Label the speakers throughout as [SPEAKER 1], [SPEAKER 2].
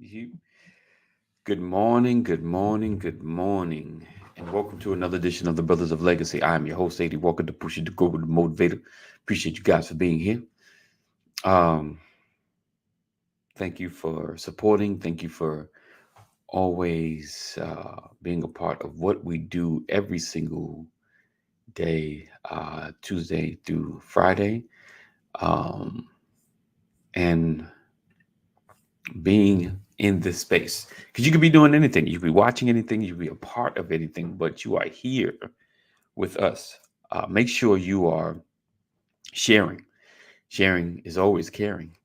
[SPEAKER 1] You. Good morning, good morning, good morning, and welcome to another edition of the Brothers of Legacy. I am your host, AD Walker, the pusher, the guru, the motivator. Appreciate you guys for being here. Um, Thank you for supporting. Thank you for always being a part of what we do every single day, Tuesday through Friday, um, and being in this space. Because you could be doing anything, you could be watching anything, you could be a part of anything, but you are here with us. Make sure you are sharing. Sharing is always caring.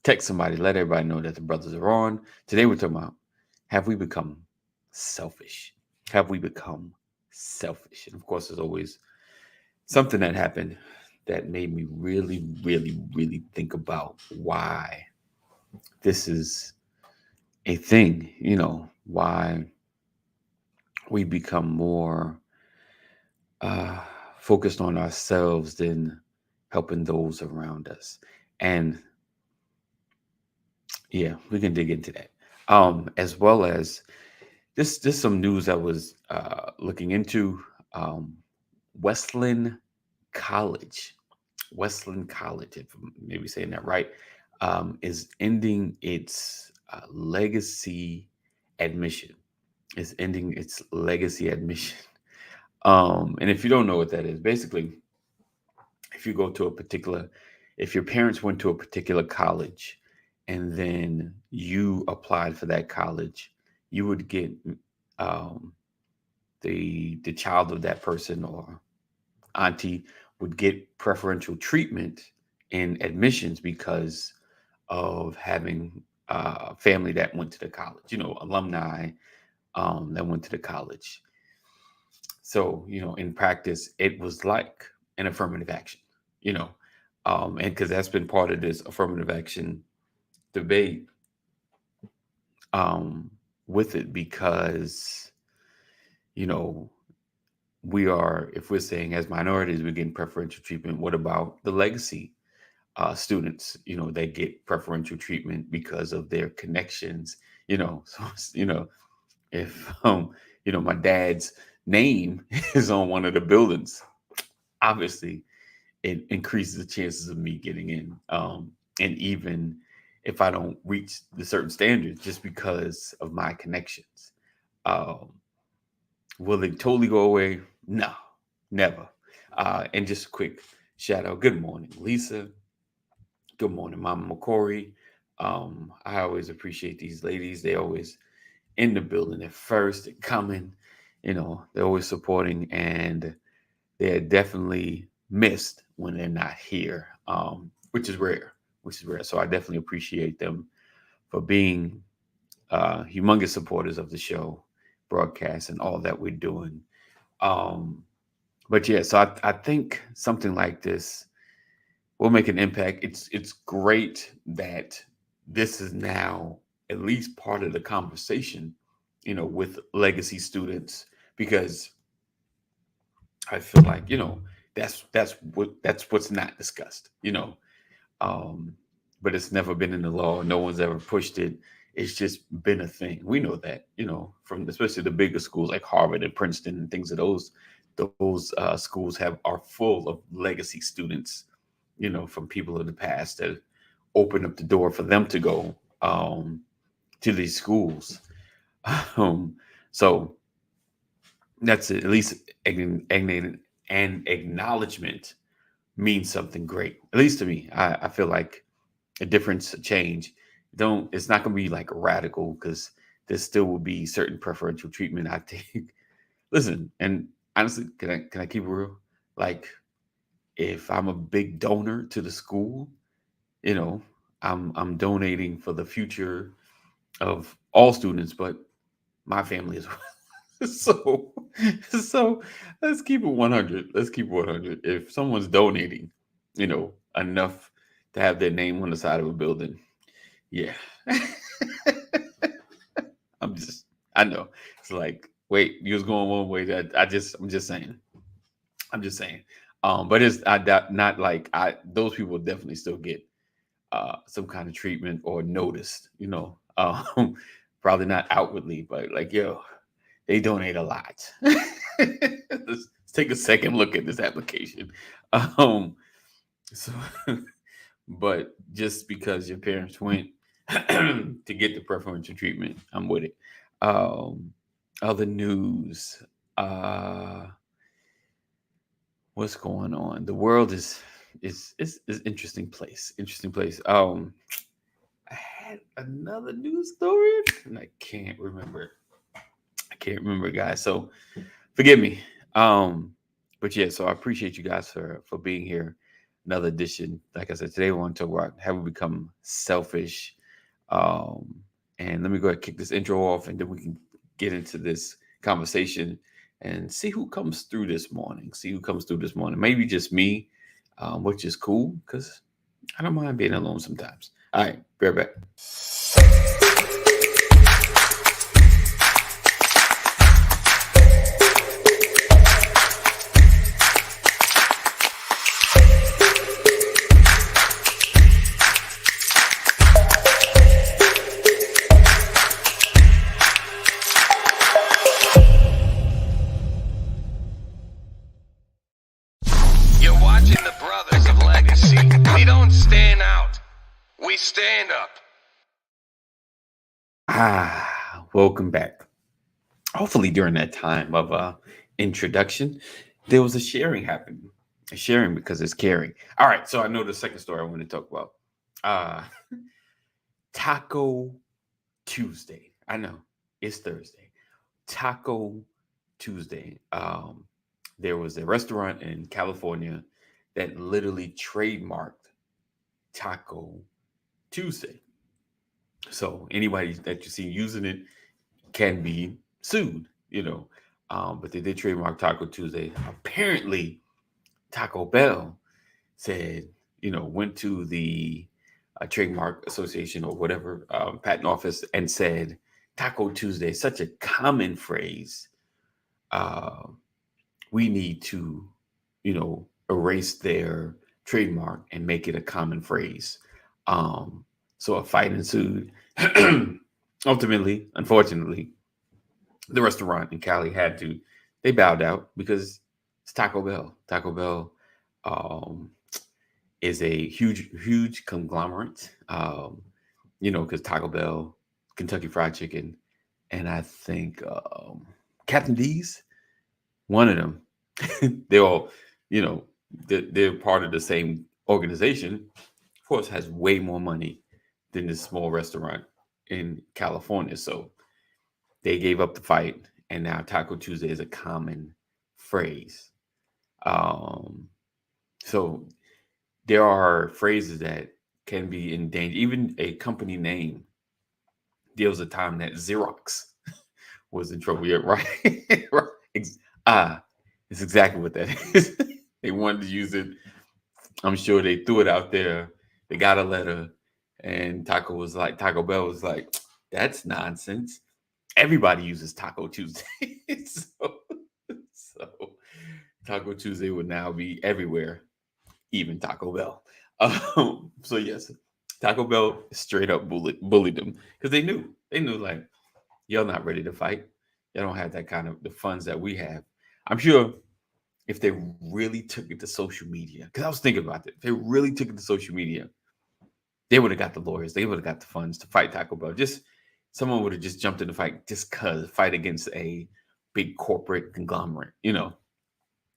[SPEAKER 1] Text somebody, let everybody know that the brothers are on. Today we're talking about, have we become selfish? Have we become selfish? And of course, there's always something that happened that made me really, really, really think about why this is a thing, why we become more uh, focused on ourselves than helping those around us. And yeah, we can dig into that. As well as this some news I was looking into. Um, Westland College, Westland College, if I'm maybe saying that right, is ending its legacy admission. Is ending its legacy admission. And if you don't know what that is, basically, if you go to a particular, if your parents went to a particular college and then you applied for that college, you would get um, the child of that person or auntie would get preferential treatment in admissions because of having family that went to the college, alumni that went to the college. So, in practice, it was like an affirmative action, you know, and because that's been part of this affirmative action debate um, with it, because, you know, we are, if we're saying as minorities, we're getting preferential treatment, what about the legacy students? They get preferential treatment because of their connections, so, if, my dad's name is on one of the buildings, obviously it increases the chances of me getting in. And even if I don't reach the certain standards just because of my connections, um, will it totally go away? No, never. And just a quick shout out. Good morning, Lisa. Good morning, Mama McCory. I always appreciate these ladies. They always in the building at first. They're coming. They're always supporting, and they're definitely missed when they're not here, which is rare. Which is rare. So I definitely appreciate them for being humongous supporters of the show, broadcast, and all that we're doing. Um, but yeah, so I think something like this will make an impact. It's great that this is now at least part of the conversation, with legacy students, because I feel like, that's what's not discussed, um, but it's never been in the law. No one's ever pushed it. It's just been a thing. We know that, from especially the bigger schools like Harvard and Princeton and things of those schools are full of legacy students, from people of the past that open up the door for them to go to these schools. Um, so that's it. At least an acknowledgement means something great. At least to me, I feel like a difference, a change. Don't It's not going to be like radical, because there still will be certain preferential treatment, I think. Listen, and honestly, can I keep it real? Like, if I'm a big donor to the school, you know, I'm donating for the future of all students, but my family as well. So let's keep it 100. Let's keep it 100. If someone's donating, enough to have their name on the side of a building, yeah. I know. It's like, wait, you was going one way. I'm just saying. I'm just saying. But it's not like those people definitely still get some kind of treatment or noticed, Um, Probably not outwardly, but like, yo, they donate a lot. Let's take a second look at this application. Um, so, but just because your parents went to get the preferential treatment, I'm with it. Um, Other news. Uh, what's going on? The world is interesting place. Interesting place. I had another news story, and I can't remember it. I can't remember, guys. So forgive me. But yeah, so I appreciate you guys for being here. Another edition. Like I said, today we want to talk about how we become selfish. Um, and let me go ahead and kick this intro off, and then we can get into this conversation and see who comes through this morning. See who comes through this morning. Maybe just me, which is cool because I don't mind being alone sometimes. All right, be right back.
[SPEAKER 2] You're watching the Brothers of Legacy. We don't stand out. We stand up.
[SPEAKER 1] Welcome back. Hopefully, during that time of introduction, there was a sharing happening. A sharing because it's caring. All right, so I know the second story I want to talk about. Uh, Taco Tuesday. I know it's Thursday. Taco Tuesday. There was a restaurant in California that literally trademarked Taco Tuesday. So anybody that you see using it can be sued, you know. But they did trademark Taco Tuesday. Apparently, Taco Bell said, went to the trademark association or whatever patent office and said, Taco Tuesday is such a common phrase. Uh, we need to, erase their trademark and make it a common phrase. So a fight ensued. Ultimately, unfortunately, the restaurant in Cali they bowed out because it's Taco Bell. Taco Bell um, is a huge conglomerate, because Taco Bell, Kentucky Fried Chicken, and I think Captain D's, one of them. They're all, you know, they're part of the same organization. Of course, has way more money than this small restaurant in California. So they gave up the fight, and now Taco Tuesday is a common phrase. Um, so there are phrases that can be in danger. Even a company name. There was a time that Xerox was in trouble. Yeah, right. Right. Ah, it's exactly what that is. They wanted to use it. I'm sure they threw it out there. They got a letter, and Taco Bell was like, that's nonsense. Everybody uses Taco Tuesday. so, so Taco Tuesday would now be everywhere, even Taco Bell. So yes, Taco Bell straight up bullied them because they knew like y'all not ready to fight. Y'all don't have that kind of the funds that we have. I'm sure if they really took it to social media, because I was thinking about it, if they really took it to social media, they would have got the lawyers, they would have got the funds to fight Taco Bell. Just someone would have just jumped in the fight just cause fight against a big corporate conglomerate,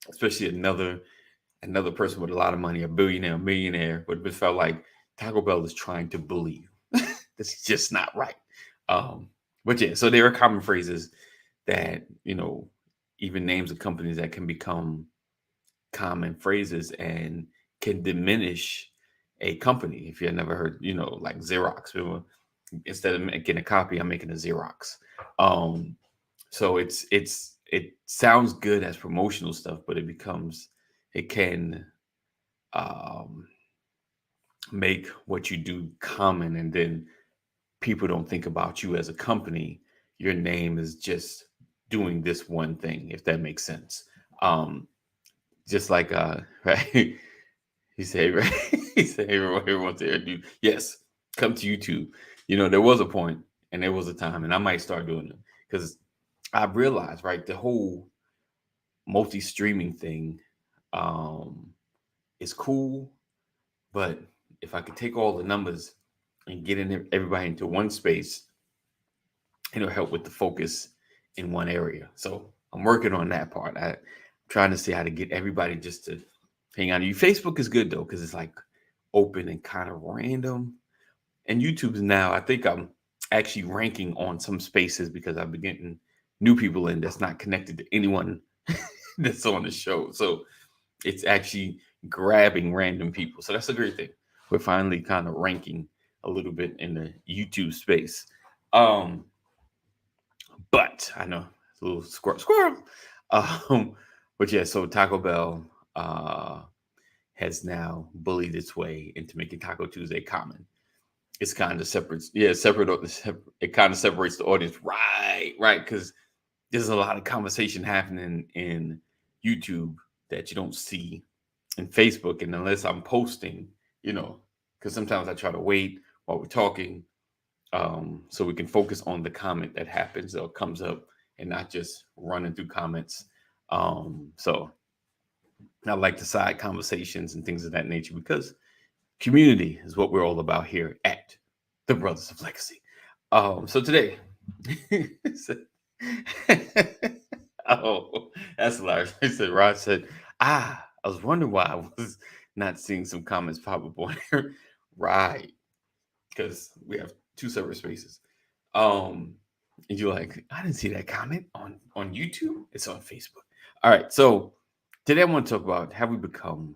[SPEAKER 1] especially another person with a lot of money, a billionaire, a millionaire, would have felt like Taco Bell is trying to bully you. That's just not right. Um, but yeah, so there are common phrases that, even names of companies that can become common phrases and can diminish a company. If you've never heard, like Xerox, instead of making a copy, I'm making a Xerox. Um, so it sounds good as promotional stuff, but it can um, make what you do common, and then people don't think about you as a company. Your name is just doing this one thing, if that makes sense. Um, just like right. He said, right? He said, everyone's there, dude. Yes, come to YouTube. There was a point And there was a time, and I might start doing it because I realized, right, the whole multi-streaming thing um, is cool, but if I could take all the numbers and get everybody into one space, it'll help with the focus in one area. So I'm working on that part. I'm trying to see how to get everybody just to hang on to you. Facebook is good though, because it's like open and kind of random. And YouTube's now, I think I'm actually ranking on some spaces because I've been getting new people in that's not connected to anyone that's on the show. So it's actually grabbing random people. So that's a great thing. We're finally kind of ranking a little bit in the YouTube space. But I know it's a little squirrel. But yeah, so Taco Bell has now bullied its way into making Taco Tuesday common. It's kind of separate. Yeah, separate. It kind of separates the audience. Right. Because there's a lot of conversation happening in YouTube that you don't see in Facebook. And unless I'm posting, because sometimes I try to wait while we're talking so we can focus on the comment that happens or comes up and not just running through comments. So I like the side conversations and things of that nature because community is what we're all about here at the Brothers of Legacy. So today, oh, that's hilarious. Rod said, I was wondering why I was not seeing some comments pop up on here. Right. Because we have two separate spaces. And you're like, I didn't see that comment on YouTube. It's on Facebook. All right. So today I want to talk about have we become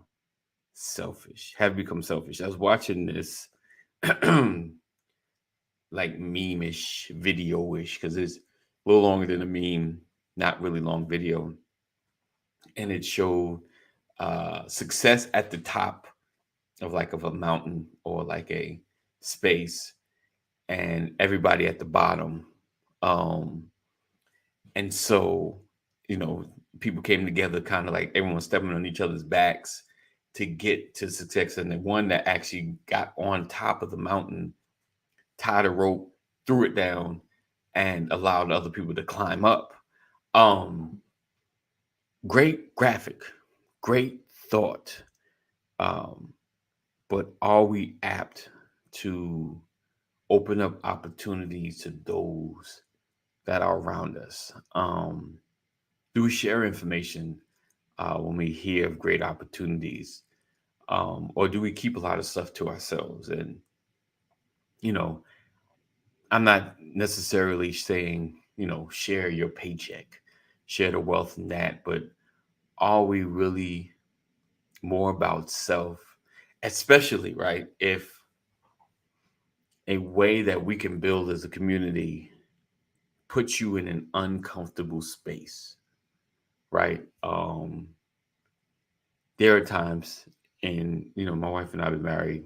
[SPEAKER 1] selfish? Have we become selfish? I was watching this like meme-ish, video-ish, because it's a little longer than a meme, not really long video. And it showed success at the top of a mountain or like a space and everybody at the bottom. And so, people came together kind of like everyone stepping on each other's backs to get to success. And the one that actually got on top of the mountain, tied a rope, threw it down, and allowed other people to climb up. Great graphic, great thought. But are we apt to open up opportunities to those that are around us? Do we share information when we hear of great opportunities? Or do we keep a lot of stuff to ourselves? And, I'm not necessarily saying, share your paycheck, share the wealth in that, but are we really more about self, especially, right? If a way that we can build as a community puts you in an uncomfortable space, right? There are times, and my wife and I have been married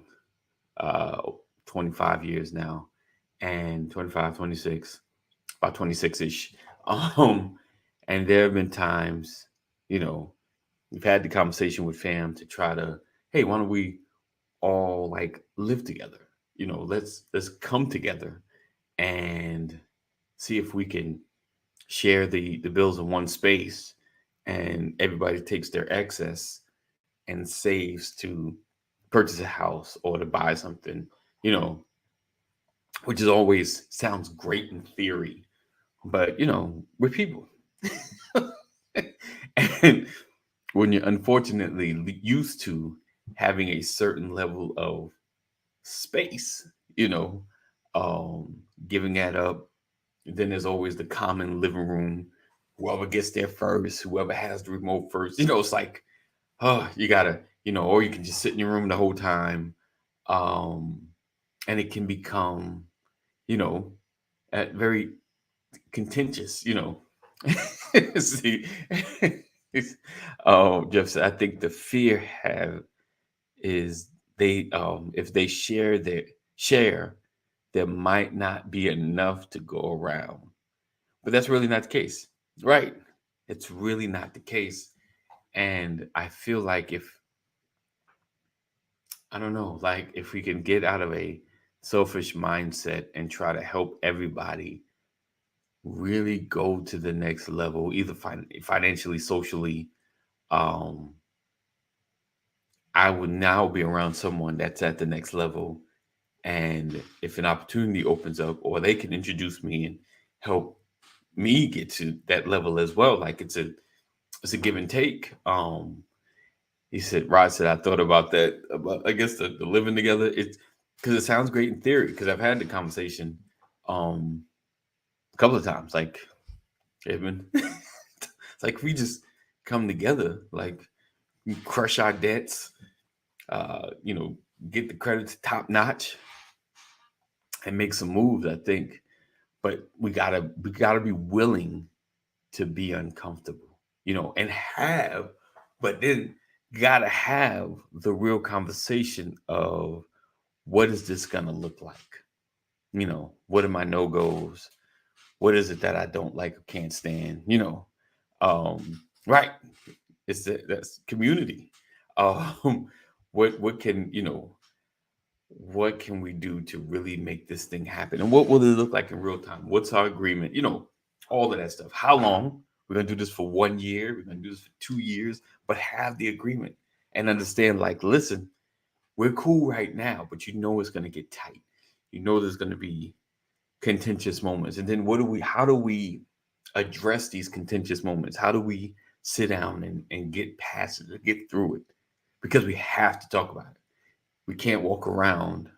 [SPEAKER 1] 25 years now, and 25, 26, about 26-ish. And there have been times, we've had the conversation with fam to try to, hey, why don't we all like live together? Let's come together and see if we can share the bills in one space and everybody takes their excess and saves to purchase a house or to buy something, which is always sounds great in theory, but we're people. And when you're unfortunately used to having a certain level of space, giving that up, then there's always the common living room. Whoever gets there first, whoever has the remote first, it's like, oh, you gotta, or you can just sit in your room the whole time. And it can become, very contentious, See, Jeff said, I think the fear is they if they share, there might not be enough to go around. But that's really not the case, right? It's really not the case. And I feel like I don't know, like if we can get out of a selfish mindset and try to help everybody really go to the next level, either financially, socially, um, I would now be around someone that's at the next level. And if an opportunity opens up, or they can introduce me and help me get to that level as well, like it's a give and take. He said, Rod said, I thought about that, about, I guess, the living together. It's because it sounds great in theory, because I've had the conversation um, a couple of times. Like, Edmund, it's like we just come together, like we crush our debts, you know, get the credits top notch and make some moves, I think. But we gotta be willing to be uncomfortable, you know, and but then gotta have the real conversation of what is this gonna look like? You know, what are my no-goes? What is it that I don't like or can't stand? You know, right. That's community. Um, what can, you know, what can we do to really make this thing happen? And what will it look like in real time? What's our agreement? You know, all of that stuff. How long? We're gonna do this for 1 year, we're gonna do this for 2 years, but have the agreement and understand, like, listen, we're cool right now, but you know it's gonna get tight. You know there's gonna be contentious moments. And then how do we address these contentious moments? How do we sit down and get past it, get through it? Because we have to talk about it. We can't walk around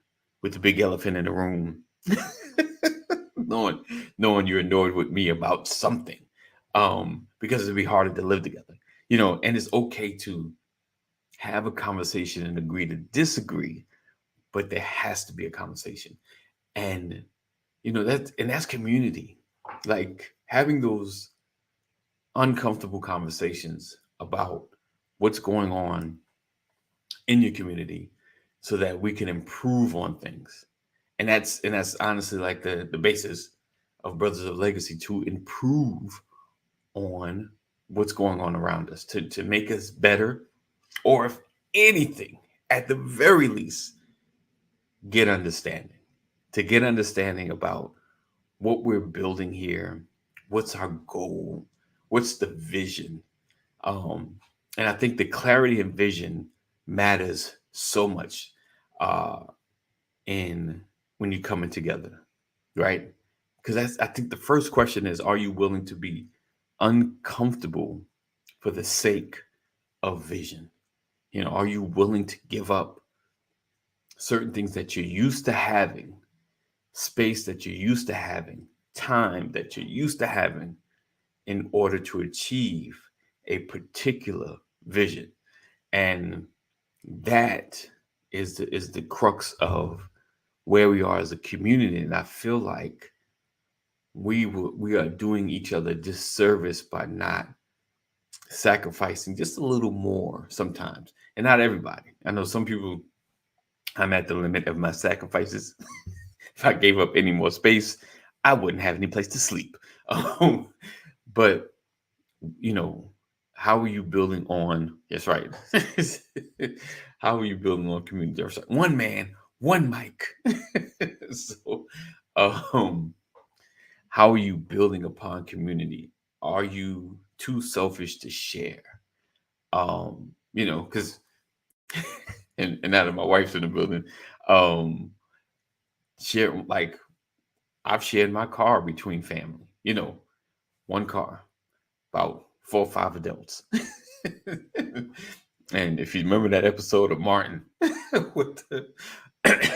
[SPEAKER 1] with the big elephant in the room, knowing knowing you're annoyed with me about something, because it'd be harder to live together, you know. And it's okay to have a conversation and agree to disagree, but there has to be a conversation. And you know that's community, like having those uncomfortable conversations about what's going on in your community so that we can improve on things. And that's honestly like the basis of Brothers of Legacy, to improve on what's going on around us, to make us better, or if anything, at the very least, get understanding, to get understanding about what we're building here, what's our goal, what's the vision. Um, and I think the clarity and vision matters so much uh, in when you're coming together, right? Because I think the first question is, are you willing to be uncomfortable for the sake of vision? You know, are you willing to give up certain things that you're used to having, space that you're used to having, time that you're used to having, in order to achieve a particular vision? And that is the crux of where we are as a community. And I feel like we are doing each other disservice by not sacrificing just a little more sometimes. And not everybody. I know some people, I'm at the limit of my sacrifices. If I gave up any more space, I wouldn't have any place to sleep. Um, but you know, how are you building on? Yes, right. How are you building on community? One man, one mic. So, um, how are you building upon community? Are you too selfish to share? You know, because and now that my wife's in the building, um, share, like, I've shared my car between family. You know, one car, about 4 or 5 adults. And if you remember that episode of Martin with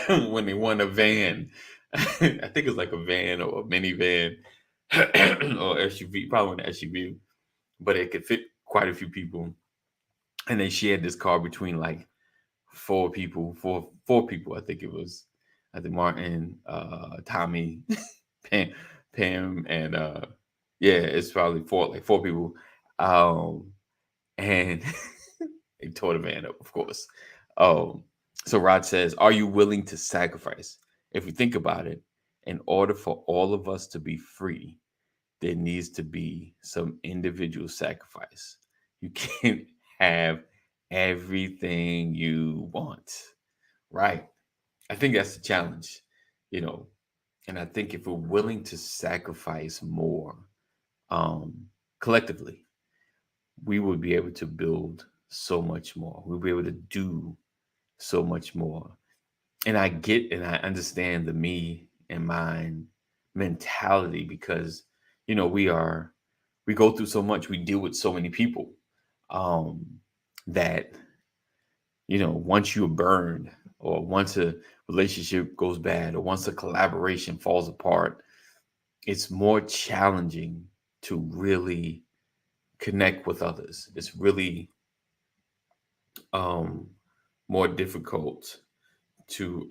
[SPEAKER 1] when they won a van, I think it was like a van or a minivan or SUV, probably an SUV, but it could fit quite a few people. And they shared this car between like 4 people, four people, I think it was. I think Martin, Tommy, Pam, Pam, and yeah, it's probably four people. Um, and they tore the van up, of course. Um, so Rod says, are you willing to sacrifice? If we think about it, in order for all of us to be free, there needs to be some individual sacrifice. You can't have everything you want, right? I think that's the challenge. you know, and I think if we're willing to sacrifice more, collectively, we would be able to build so much more. We'll be able to do so much more. And I get and I understand the me and mine mentality because, we go through so much, we deal with so many people, um, that, once you're burned, or once a relationship goes bad, or once a collaboration falls apart, it's more challenging to really connect with others. It's really, um, more difficult to,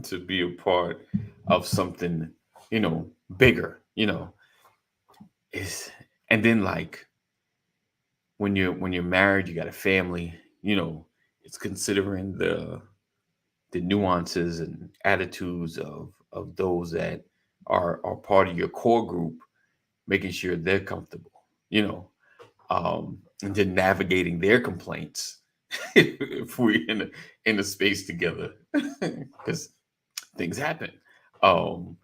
[SPEAKER 1] to be a part of something, bigger. Is and then, like, when you're married, you got a family. It's considering the nuances and attitudes of those that are part of your core group, making sure they're comfortable. You know, and then navigating their complaints if we're in a space together, because things happen. Um,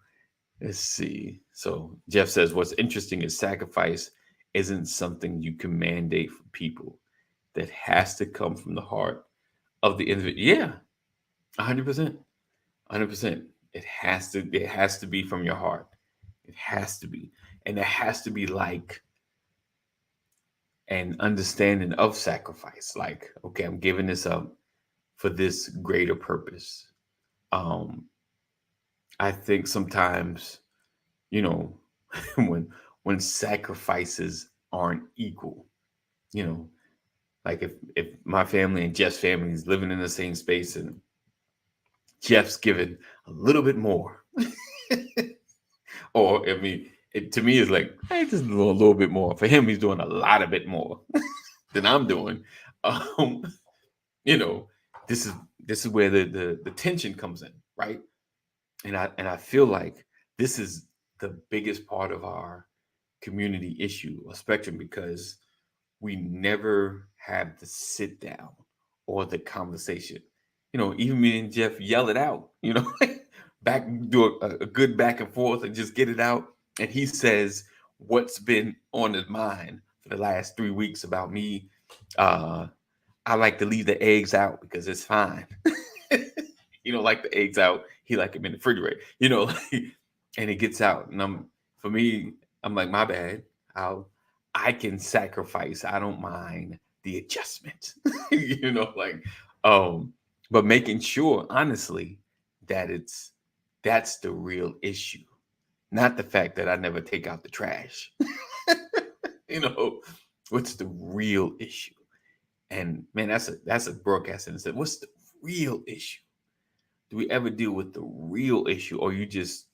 [SPEAKER 1] let's see. So Jeff says, "What's interesting is sacrifice isn't something you can mandate for people. That has to come from the heart of the individual." Yeah, 100%, 100%. It has to be from your heart. It has to be, and it has to be like an understanding of sacrifice. Like, okay, I'm giving this up for this greater purpose. Um, I think sometimes, you know, when sacrifices aren't equal, you know, like if my family and Jeff's family is living in the same space and Jeff's giving a little bit more, or I mean, to me it's like, hey, just a little bit more. For him, he's doing a lot of bit more than I'm doing. Um, you know, this is this is where the tension comes in, right? And I feel like this is the biggest part of our community issue or spectrum, because we never have the sit down or the conversation. Even me and Jeff yell it out, back, do a good back and forth and just get it out. And he says what's been on his mind for the last 3 weeks about me. Uh, I like to leave the eggs out because it's fine. He don't like the eggs out. He like them in the refrigerator, and it gets out. And for me, I'm like, my bad. I can sacrifice. I don't mind the adjustment, like, um, but making sure, honestly, that that's the real issue, not the fact that I never take out the trash. you know, what's the real issue? And man, that's a broadcast and said, what's the real issue? Do we ever deal with the real issue, or you just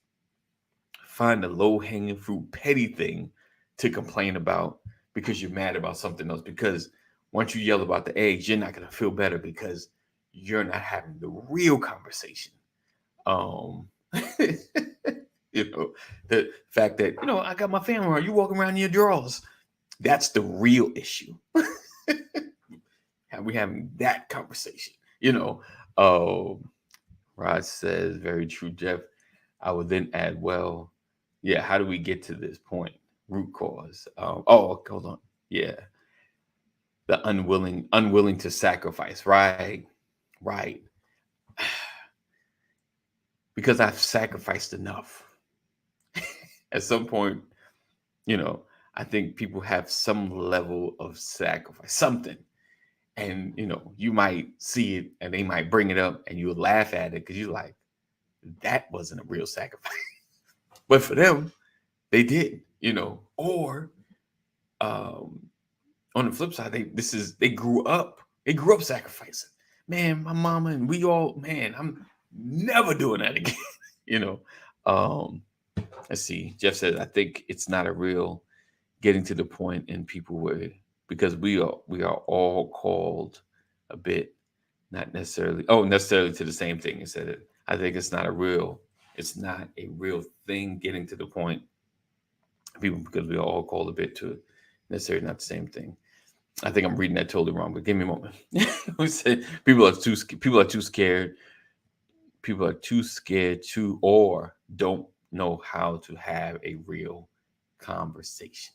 [SPEAKER 1] find a low hanging fruit, petty thing to complain about because you're mad about something else? Because once you yell about the eggs, you're not going to feel better because you're not having the real conversation. Um, the fact that, I got my family around, you walking around in your drawers. That's the real issue. And we having that conversation, Rod says, very true, Jeff. I would then add, well, yeah, how do we get to this point? Root cause. Hold on. Yeah. The unwilling to sacrifice. Right. Right. Because I've sacrificed enough. At some point, I think people have some level of sacrifice, something. And, you might see it and they might bring it up and you'll laugh at it because you're like, that wasn't a real sacrifice. But for them, they did, or on the flip side, they grew up sacrificing. Man, my mama and we all, man, I'm never doing that again. you know. Let's see. Jeff said, I think it's not a real getting to the point in people where, because we are all called a bit, not necessarily to the same thing. He said it. I think it's not a real thing getting to the point, people, because we are all called a bit to necessarily not the same thing. I think I'm reading that totally wrong, but give me a moment. We said people are too scared. people are too scared to or don't know how to have a real conversation.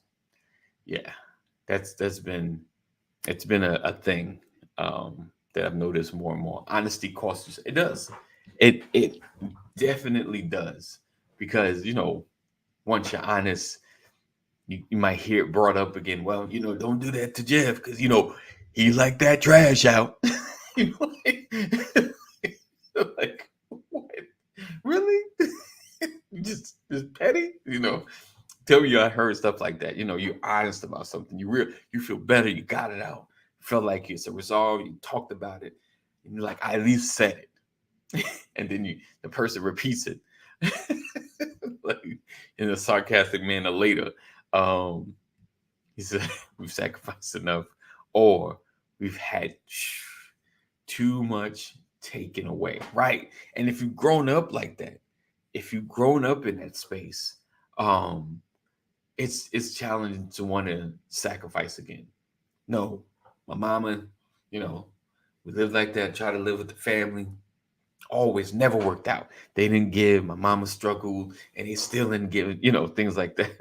[SPEAKER 1] Yeah, that's been it's been a thing that I've noticed more and more. Honesty costs you. It does. It definitely does because once you're honest, you might hear it brought up again. Well, don't do that to Jeff because he like that trash out. you know, like, like what? Really? just petty? Tell me I heard stuff like that. You're honest about something. You feel better. You got it out. You felt like it's a resolve. You talked about it. And you're like, I at least said it. And then the person repeats it. Like in a sarcastic manner later. He said, we've sacrificed enough, or we've had too much taken away. Right. And if you've grown up like that, if you've grown up in that space, it's challenging to want to sacrifice again. No, my mama, we lived like that, try to live with the family. Always never worked out. They didn't give. My mama struggled, and they still didn't give. Things like that.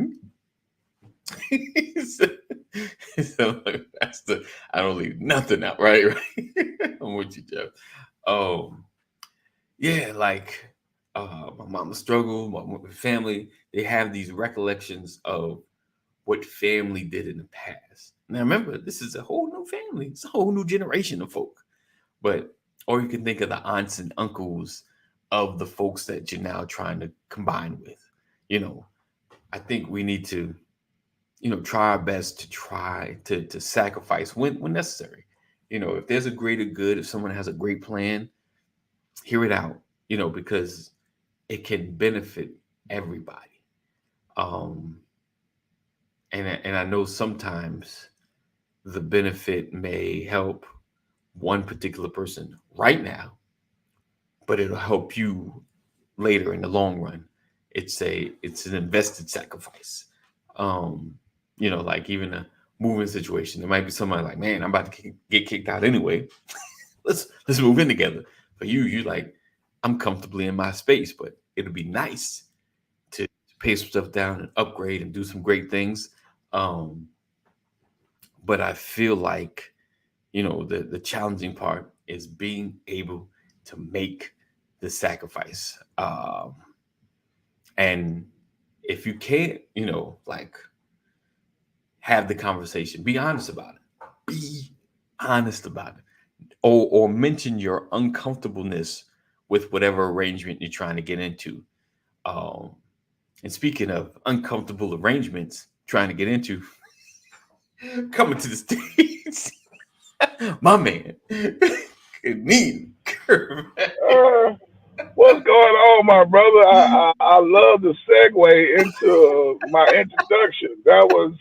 [SPEAKER 1] So like, I don't leave nothing out, right? I'm with you, Jeff. Yeah, like my mama struggled, my family. They have these recollections of what family did in the past. Now remember, this is a whole new family. It's a whole new generation of folk. Or you can think of the aunts and uncles of the folks that you're now trying to combine with. I think we need to, try our best to try to sacrifice when necessary. If there's a greater good, if someone has a great plan, hear it out, because it can benefit everybody. And I know sometimes the benefit may help one particular person right now, but it'll help you later in the long run. It's an invested sacrifice. Like even a moving situation, there might be somebody like, man, I'm about to get kicked out anyway. let's move in together. For you like, I'm comfortably in my space, but it'll be nice to pay some stuff down and upgrade and do some great things. But I feel like, the challenging part is being able to make the sacrifice. And if you can't, like have the conversation, be honest about it. Be honest about it. Or mention your uncomfortableness with whatever arrangement you're trying to get into. And speaking of uncomfortable arrangements trying to get into, coming to the States, my man, Kaneem.
[SPEAKER 3] What's going on, my brother? I love the segue into my introduction. That was,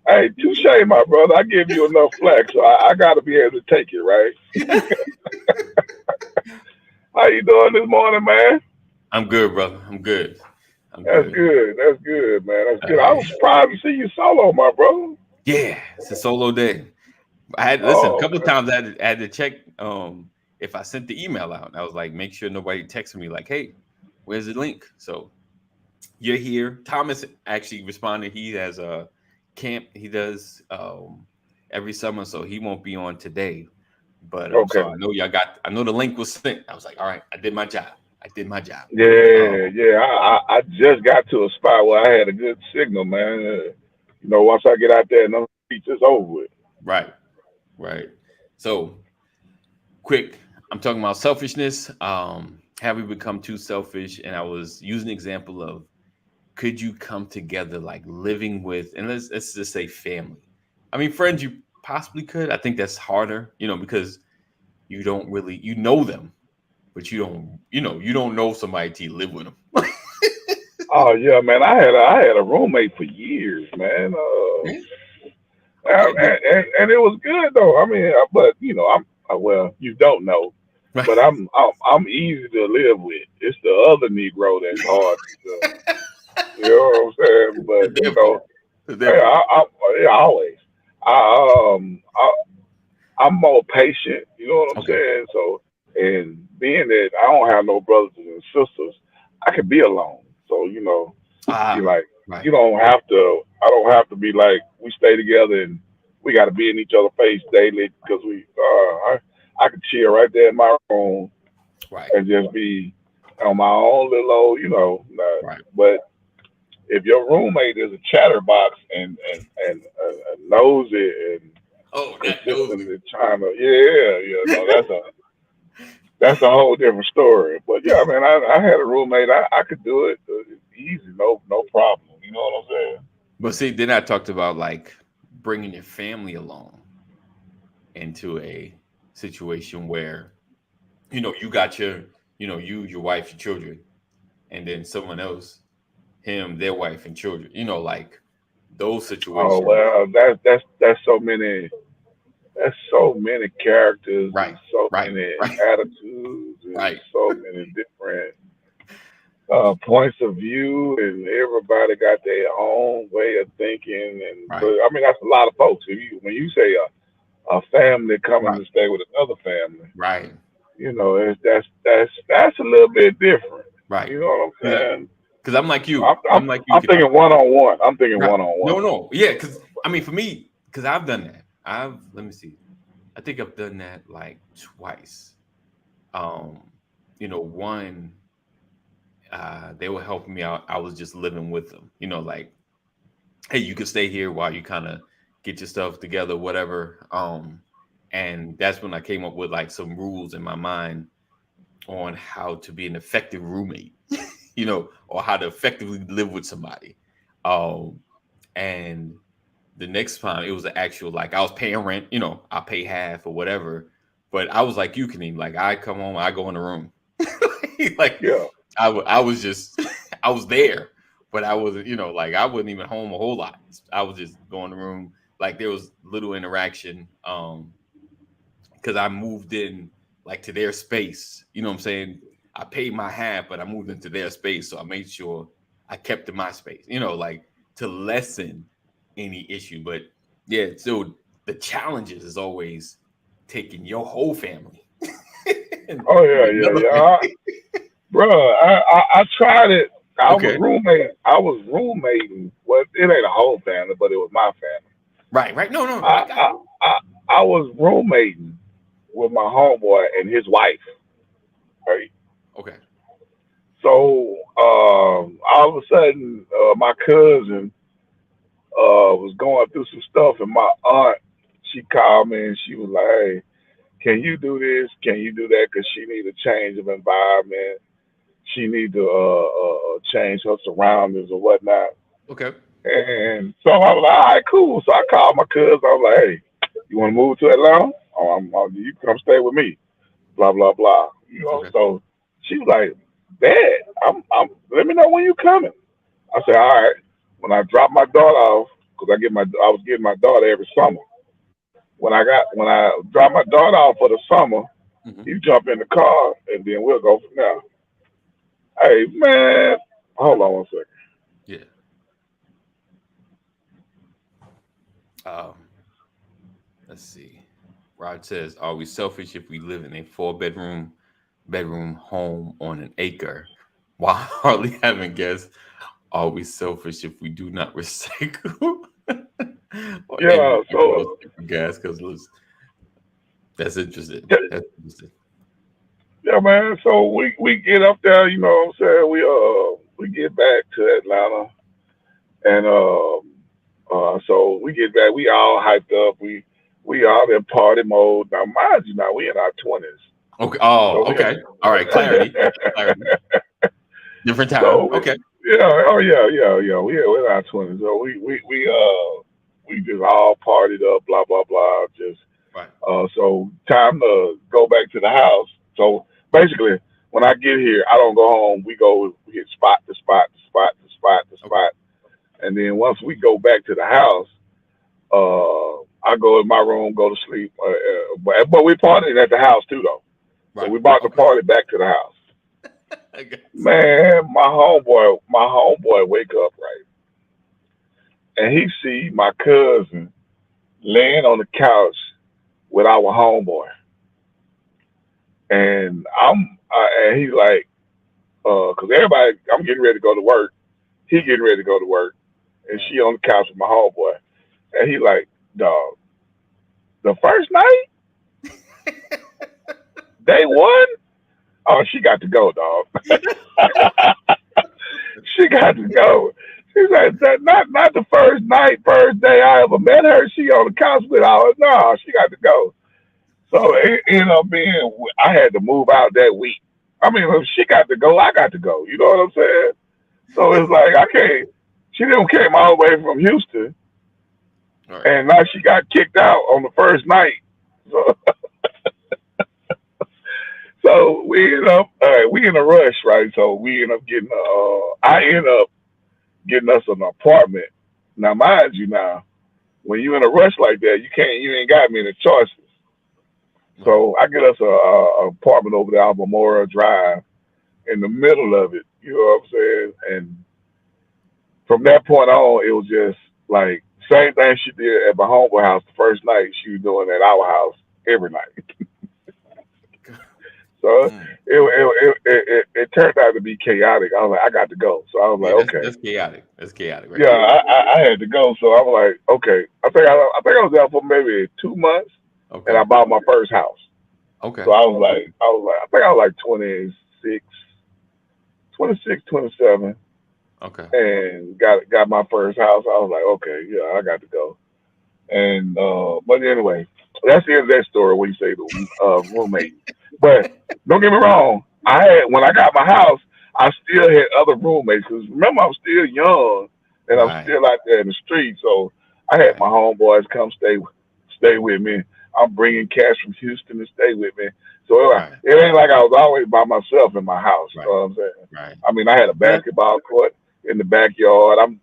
[SPEAKER 3] hey, touche, my brother. I give you enough flack, so I got to be able to take it, right? How you doing this morning, man?
[SPEAKER 1] I'm good, brother. I'm good.
[SPEAKER 3] That's good. That's good, man. That's good. I was surprised to see you solo, my brother.
[SPEAKER 1] Yeah, it's a solo day. I had listen a couple of times. I had to check if I sent the email out. I was like, make sure nobody texted me like, "Hey, where's the link?" So you're here. Thomas actually responded. He has a camp he does every summer, so he won't be on today. But
[SPEAKER 3] Okay.
[SPEAKER 1] so I know I know the link was sent. I was like, all right, I did my job.
[SPEAKER 3] Yeah. I just got to a spot where I had a good signal, man. Once I get out there and it's just over with.
[SPEAKER 1] Right. So quick, I'm talking about selfishness. Have we become too selfish? And I was using an example of, could you come together like living with, and let's just say family. I mean, friends, you possibly could. I think that's harder, because you don't really, know them, but you don't know somebody till you live with them.
[SPEAKER 3] Oh yeah, man. I had a roommate for years, man. And it was good though. I mean, but well, you don't know,
[SPEAKER 1] Right.
[SPEAKER 3] but I'm easy to live with. It's the other Negro that's hard to, you know what I'm saying? But hey, always. I'm more patient. You know what I'm saying? So And being that I don't have no brothers and sisters, I can be alone. So you
[SPEAKER 1] Ah,
[SPEAKER 3] like
[SPEAKER 1] right.
[SPEAKER 3] you don't have to. I don't have to be like we stay together and we got to be in each other's face daily because I can chill right there in my room
[SPEAKER 1] Right.
[SPEAKER 3] and just be on my own little old,
[SPEAKER 1] Right.
[SPEAKER 3] but if your roommate is a chatterbox and nosy and
[SPEAKER 1] Oh, that nosy.
[SPEAKER 3] consistently trying to, yeah, no, that's a whole different story. But yeah, man, I had a roommate. I could do it easy, no problem. You know what I'm saying?
[SPEAKER 1] But see, then I talked about like bringing your family along into a situation where you got your wife, your children, and then someone else, him, their wife and children. Like those
[SPEAKER 3] Oh
[SPEAKER 1] situations.
[SPEAKER 3] well, that's so many characters and
[SPEAKER 1] Right.
[SPEAKER 3] so
[SPEAKER 1] Right.
[SPEAKER 3] many
[SPEAKER 1] Right.
[SPEAKER 3] attitudes and
[SPEAKER 1] Right.
[SPEAKER 3] so many different points of view, and everybody got their own way of thinking. And but
[SPEAKER 1] Right.
[SPEAKER 3] I mean, that's a lot of folks. When you say a family coming
[SPEAKER 1] Right.
[SPEAKER 3] to stay with another family,
[SPEAKER 1] Right.
[SPEAKER 3] that's a little bit different.
[SPEAKER 1] Right.
[SPEAKER 3] You know what I'm saying?
[SPEAKER 1] Because I'm like
[SPEAKER 3] I'm
[SPEAKER 1] you.
[SPEAKER 3] I'm
[SPEAKER 1] I'm like you,
[SPEAKER 3] I'm
[SPEAKER 1] Kenneth.
[SPEAKER 3] thinking one on one. I'm thinking
[SPEAKER 1] Right.
[SPEAKER 3] one on
[SPEAKER 1] No,
[SPEAKER 3] one.
[SPEAKER 1] no. Yeah, because I mean, for me, because I've done that. Let me see. I think I've done that like twice. Um, one, they were helping me out. I was just living with them. Like, hey, you can stay here while you kind of get your stuff together, whatever. And that's when I came up with like some rules in my mind on how to be an effective roommate, or how to effectively live with somebody. Um, and the next time it was an actual like I was paying rent, I pay half or whatever. But I was like you can like I come home, I go in the room. Like
[SPEAKER 3] Yeah.
[SPEAKER 1] I was just I was there, but I wasn't, like I wasn't even home a whole lot. I was just going in the room. Like there was little interaction. Because I moved in like to their space. You know what I'm saying? I paid my half, but I moved into their space. So I made sure I kept in my space, like to lessen any issue. But yeah, so the challenges is always taking your whole family and
[SPEAKER 3] Oh yeah, yeah,
[SPEAKER 1] another
[SPEAKER 3] yeah.
[SPEAKER 1] family.
[SPEAKER 3] Bro, I tried it.
[SPEAKER 1] Okay.
[SPEAKER 3] I was roommating. Well, it ain't a whole family, but it was my family.
[SPEAKER 1] Right, right. No, no, I
[SPEAKER 3] I
[SPEAKER 1] got
[SPEAKER 3] I
[SPEAKER 1] you.
[SPEAKER 3] I, I was roommating with my homeboy and his wife. Right.
[SPEAKER 1] Okay.
[SPEAKER 3] So all of a sudden, my cousin was going through some stuff, and my aunt she called me and she was like, "Hey, can you do this? Can you do that? Because she need a change of environment. She need to change her surroundings or whatnot."
[SPEAKER 1] Okay.
[SPEAKER 3] And so I was like, all right, cool. So I called my cousin. I was like, hey, you want to move to Atlanta? You come stay with me. Blah blah blah.
[SPEAKER 1] Okay.
[SPEAKER 3] So she was like, Dad, let me know when you coming. I said, all right. When I drop my daughter off, because I was getting my daughter every summer. When I drop my daughter off for the summer,
[SPEAKER 1] Hmm.
[SPEAKER 3] you jump in the car and then we'll go from there. Hey man, hold on one second.
[SPEAKER 1] Yeah. Um, let's see. Rod says, "Are we selfish if we live in a four bedroom home on an acre while hardly having guests? Are we selfish if we do not recycle and
[SPEAKER 3] Yeah,
[SPEAKER 1] go
[SPEAKER 3] so
[SPEAKER 1] for gas? Because that's interesting.
[SPEAKER 3] yeah,
[SPEAKER 1] That's interesting.
[SPEAKER 3] yeah, man. So we get up there, you know what I'm saying? We get back to Atlanta and so we get back, we all hyped up, we all in party mode. Now mind you now we in our twenties.
[SPEAKER 1] Okay. Oh,
[SPEAKER 3] So we
[SPEAKER 1] okay. All right. Clarity. Clarity. Different time.
[SPEAKER 3] so we,
[SPEAKER 1] Okay.
[SPEAKER 3] yeah, oh yeah. We're in our twenties. So we just all partied up, blah blah blah. Just
[SPEAKER 1] Right.
[SPEAKER 3] so time to go back to the house. So basically, when I get here, I don't go home. We get spot to spot to spot to spot to
[SPEAKER 1] Okay.
[SPEAKER 3] spot, and then once we go back to the house, I go in my room, go to sleep. But we partying at the house too, though. So
[SPEAKER 1] Right.
[SPEAKER 3] we brought the
[SPEAKER 1] Okay.
[SPEAKER 3] party back to the house.
[SPEAKER 1] I got you.
[SPEAKER 3] Man, my homeboy wake up right, and he see my cousin laying on the couch with our homeboy. and and he's like, cause everybody, I'm getting ready to go to work. He getting ready to go to work, and
[SPEAKER 4] Right.
[SPEAKER 3] she on the couch with my homeboy, and he like, dog, the first night they won. Oh, she got to go, dog. She got to go. She's like, that not the first night, first day I ever met her. She on the couch with all. No, she got to go. So it ended up being I had to move out that week. I mean, if she got to go, I got to go. You know what I'm saying? So it's like I can't. She didn't came all the way from Houston,
[SPEAKER 1] Right.
[SPEAKER 3] and now she got kicked out on the first night. So, so we in a rush, right? So we end up getting I end up getting us an apartment. Now, mind you, now when you in a rush like that, you ain't got many choices.
[SPEAKER 1] Right.
[SPEAKER 3] So I get us a apartment over there on Memorial Drive in the middle of it. You know what I'm saying? And from that point on, it was just like same thing she did at my homeboy house the first night. She was doing at our house every night. So
[SPEAKER 1] Mm.
[SPEAKER 3] it turned out to be chaotic. I was like, I got to go. So I was
[SPEAKER 1] Yeah,
[SPEAKER 3] like, okay,
[SPEAKER 1] that's chaotic. That's chaotic right
[SPEAKER 3] yeah,
[SPEAKER 1] there.
[SPEAKER 3] I had to go. So I was like, okay. I think I was there for maybe 2 months, and I
[SPEAKER 1] Okay.
[SPEAKER 3] bought my first house.
[SPEAKER 1] Okay.
[SPEAKER 3] So I think I was like 26, 27,
[SPEAKER 1] Okay.
[SPEAKER 3] and got my first house. I was like, okay, yeah, I got to go. And but anyway, that's the end of that story. When you say the roommate, but don't get me wrong. I had when I got my house, I still had other roommates because remember I'm still young and I'm
[SPEAKER 1] Right.
[SPEAKER 3] still out there in the street. So I had
[SPEAKER 1] Right.
[SPEAKER 3] my homeboys come stay with me. I'm bringing cash from Houston to stay with me. So
[SPEAKER 1] Right.
[SPEAKER 3] it ain't like I was always by myself in my house. You know
[SPEAKER 1] Right.
[SPEAKER 3] what I'm saying?
[SPEAKER 1] Right.
[SPEAKER 3] I mean, I had a
[SPEAKER 1] But
[SPEAKER 3] basketball court in the backyard. I'm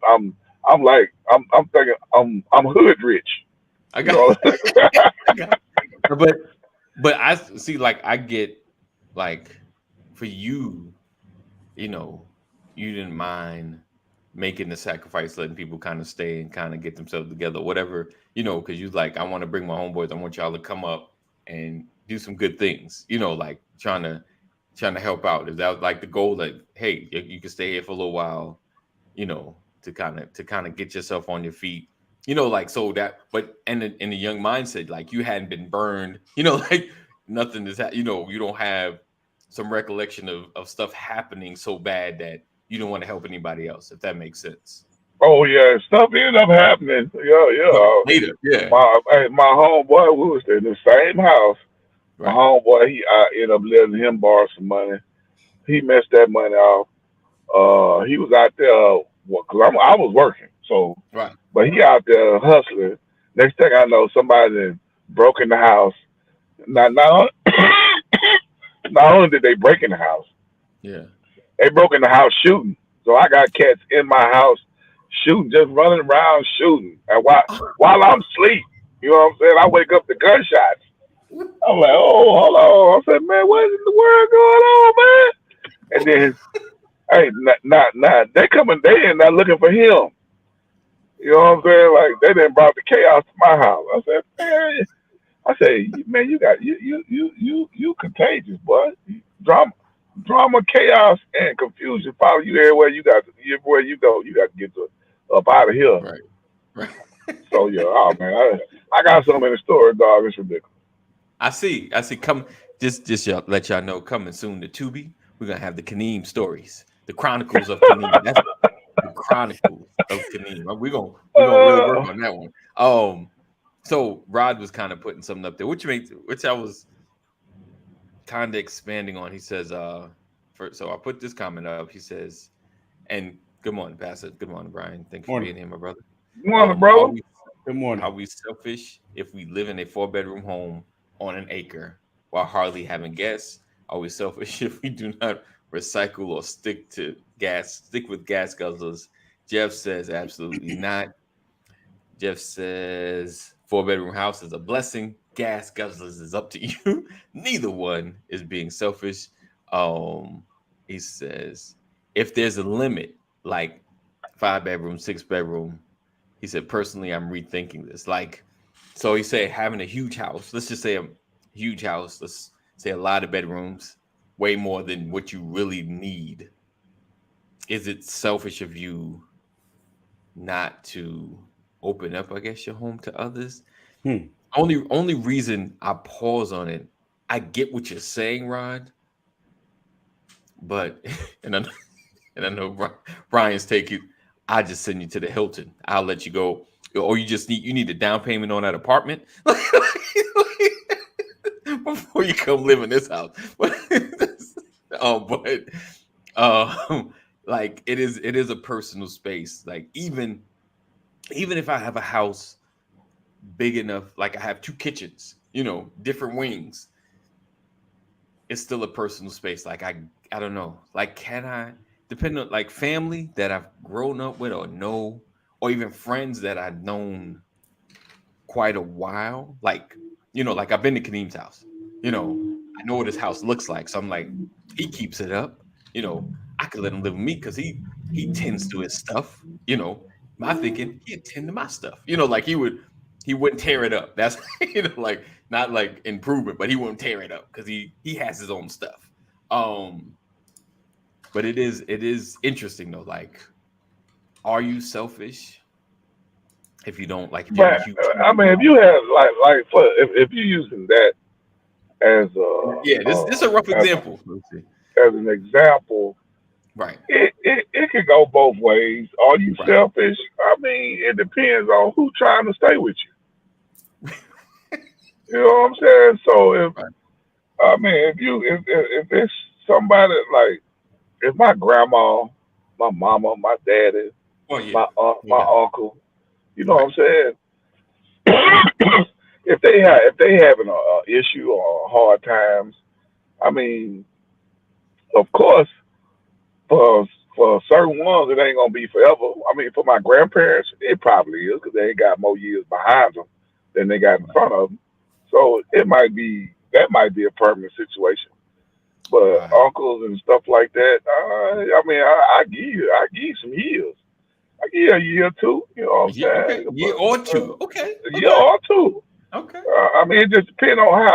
[SPEAKER 3] thinking I'm hood rich.
[SPEAKER 1] I
[SPEAKER 3] You
[SPEAKER 1] got
[SPEAKER 3] know.
[SPEAKER 1] I got but I see like I get like for you, you know, you didn't mind making the sacrifice, letting people kind of stay and kind of get themselves together, whatever, because you like, I want to bring my homeboys, I want y'all to come up and do some good things, like trying to help out. If that was like the goal, like, hey, you can stay here for a little while, to kind of get yourself on your feet, like so that, but and in the young mindset, like you hadn't been burned, like nothing is, you don't have some recollection of stuff happening so bad that you don't want to help anybody else, if that makes sense.
[SPEAKER 3] Oh yeah, stuff ended up happening. Yeah,
[SPEAKER 1] Right.
[SPEAKER 3] yeah.
[SPEAKER 1] Later. Yeah.
[SPEAKER 3] My homeboy, we was in the same house. My
[SPEAKER 1] Right.
[SPEAKER 3] homeboy, I ended up letting him borrow some money. He messed that money off. He was out there, cause I was working. So,
[SPEAKER 1] Right.
[SPEAKER 3] but he out there hustling. Next thing I know, somebody done broke in the house. Not not only did they break in the house,
[SPEAKER 1] Yeah.
[SPEAKER 3] they broke in the house shooting. So I got cats in my house shooting, just running around shooting. And while I'm asleep, you know what I'm saying? I wake up to gunshots. I'm like, oh, hold on. I said, man, what in the world going on, man? And then, hey, they coming, they in there looking for him. You know what I'm saying? Like they didn't brought the chaos to my house. I said, man, you contagious, boy. Drama, chaos, and confusion follow you everywhere everywhere you go. You got to get up out of here.
[SPEAKER 1] Right. Right.
[SPEAKER 3] So yeah, oh man, I got so many stories, dog. It's ridiculous.
[SPEAKER 1] I see. Come, just let y'all know, coming soon to Tubi. We're gonna have the Kaneem stories, the Chronicles of Kaneem. That's the Chronicles of Kaneem. We're gonna really work
[SPEAKER 3] Uh,
[SPEAKER 1] on that one. So Rod was kind of putting something up there, which I was kind of expanding on. He says, so I put this comment up. He says, and good morning, Pastor. Good morning, Brian. Thanks for
[SPEAKER 4] Morning.
[SPEAKER 1] being here, my brother.
[SPEAKER 3] morning,
[SPEAKER 1] Are
[SPEAKER 3] brother.
[SPEAKER 1] we
[SPEAKER 4] Good
[SPEAKER 1] Are
[SPEAKER 4] morning.
[SPEAKER 1] we selfish if we live in a 4-bedroom home on an acre while hardly having guests? Are we selfish if we do not recycle or stick with gas guzzlers? Jeff says absolutely not. Jeff says 4-bedroom house is a blessing. Gas guzzlers is up to you. Neither one is being selfish. Um, he says if there's a limit, like 5-bedroom, 6-bedroom, he said, personally, I'm rethinking this. Like, so he said having a huge house. Let's just say a huge house. Let's say a lot of bedrooms, way more than what you really need, is it selfish of you not to open up, I guess, your home to others?
[SPEAKER 4] Hmm.
[SPEAKER 1] Only reason I pause on it, I get what you're saying, Rod, but and I, and I know Brian's take you. I just send you to the Hilton. I'll let you go, or you need a down payment on that apartment before you come live in this house. But like it is a personal space. Like even if I have a house big enough, like I have two kitchens, different wings, it's still a personal space. Like I don't know. Like can I depend on like family that I've grown up with or know, or even friends that I've known quite a while. Like, like I've been to Kadeem's house. I know what his house looks like. So I'm like, he keeps it up. I could let him live with me because he tends to his stuff. My thinking, he'd tend to my stuff. Like he wouldn't tear it up. That's like not like improvement, but he wouldn't tear it up because he has his own stuff. But it is interesting though. Like, are you selfish if you don't like if you have
[SPEAKER 3] But
[SPEAKER 1] a huge
[SPEAKER 3] I mean, if you have like for if you're using that as
[SPEAKER 1] this is a rough example.
[SPEAKER 3] as an example,
[SPEAKER 1] Right.
[SPEAKER 3] it could go both ways. Are you
[SPEAKER 1] Right.
[SPEAKER 3] selfish? I mean, it depends on who's trying to stay with you. You know what I'm saying? So
[SPEAKER 1] Right.
[SPEAKER 3] I mean, if it's somebody like if my grandma, my mama, my daddy,
[SPEAKER 1] Well, yeah.
[SPEAKER 3] my aunt, my
[SPEAKER 4] Yeah.
[SPEAKER 3] uncle, you know
[SPEAKER 1] Right.
[SPEAKER 3] what I'm saying? if they having a issue or hard times, I mean, of course, for for certain ones, it ain't gonna be forever. I mean, for my grandparents, it probably is because they ain't got more years behind them than they got in front of them. So that might be a permanent situation. But
[SPEAKER 1] Right.
[SPEAKER 3] uncles and stuff like that, I mean, I give you some years. I give you a year or two. You know what I'm
[SPEAKER 1] Yeah. Okay.
[SPEAKER 3] saying?
[SPEAKER 1] Year or two. Okay.
[SPEAKER 3] A year
[SPEAKER 1] Okay.
[SPEAKER 3] or two.
[SPEAKER 1] Okay.
[SPEAKER 3] I mean, it just depends on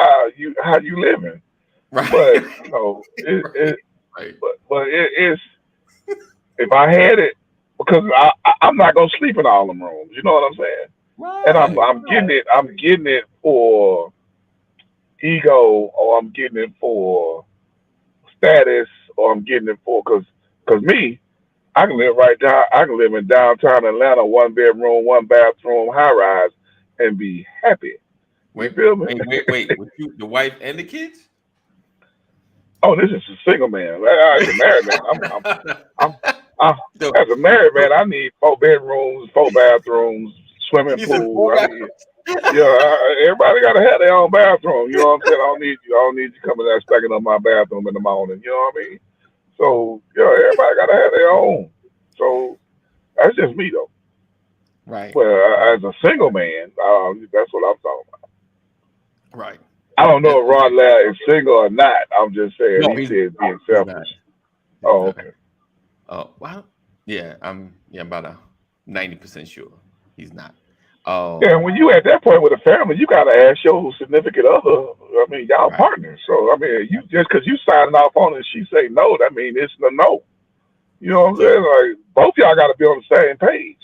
[SPEAKER 3] how you living.
[SPEAKER 1] Right.
[SPEAKER 3] But
[SPEAKER 1] Right. Right.
[SPEAKER 3] it's if I had it because I'm not gonna sleep in all them rooms. You know what I'm saying? And I'm
[SPEAKER 1] Right.
[SPEAKER 3] I'm getting it. I'm getting it for ego, or I'm getting it for status, or I'm getting it for because me, I can live right down. I can live in downtown Atlanta, 1 bedroom, 1 bathroom, high rise, and be happy. You
[SPEAKER 1] Wait.
[SPEAKER 3] feel me?
[SPEAKER 1] Wait. With you, the wife and the kids?
[SPEAKER 3] Oh, this is a single man. As a married man, I'm, I'm
[SPEAKER 1] So,
[SPEAKER 3] as a married
[SPEAKER 1] so
[SPEAKER 3] man, I need 4 bedrooms, 4 bathrooms, swimming
[SPEAKER 1] you said
[SPEAKER 3] pool.
[SPEAKER 1] four
[SPEAKER 3] I
[SPEAKER 1] guys?
[SPEAKER 3] need, yeah, everybody got to have their own bathroom. You know what I'm saying? I don't need you. I don't need you coming there stacking up my bathroom in the morning. You know what I mean? So yeah, everybody got to have their own. So that's just me though.
[SPEAKER 1] Right.
[SPEAKER 3] But
[SPEAKER 1] Right.
[SPEAKER 3] as a single man, that's what I'm talking about.
[SPEAKER 1] Right.
[SPEAKER 3] I don't know
[SPEAKER 1] That's
[SPEAKER 3] if Rod
[SPEAKER 1] interesting.
[SPEAKER 3] Ladd is single or not. I'm just saying
[SPEAKER 1] No,
[SPEAKER 3] he
[SPEAKER 1] he's
[SPEAKER 3] said being
[SPEAKER 1] he's not.
[SPEAKER 3] selfish.
[SPEAKER 1] He's
[SPEAKER 3] Oh,
[SPEAKER 1] not.
[SPEAKER 3] okay.
[SPEAKER 1] Oh, well, yeah, I'm about a 90% sure he's not.
[SPEAKER 3] Yeah, and when you at that point with a family, you gotta ask your significant other. I mean, y'all
[SPEAKER 1] Right.
[SPEAKER 3] partners. So I mean, you just because you signing off on it, and she say no, that mean it's a no. You know what I'm
[SPEAKER 1] So
[SPEAKER 3] saying? Like both y'all gotta be on the same page.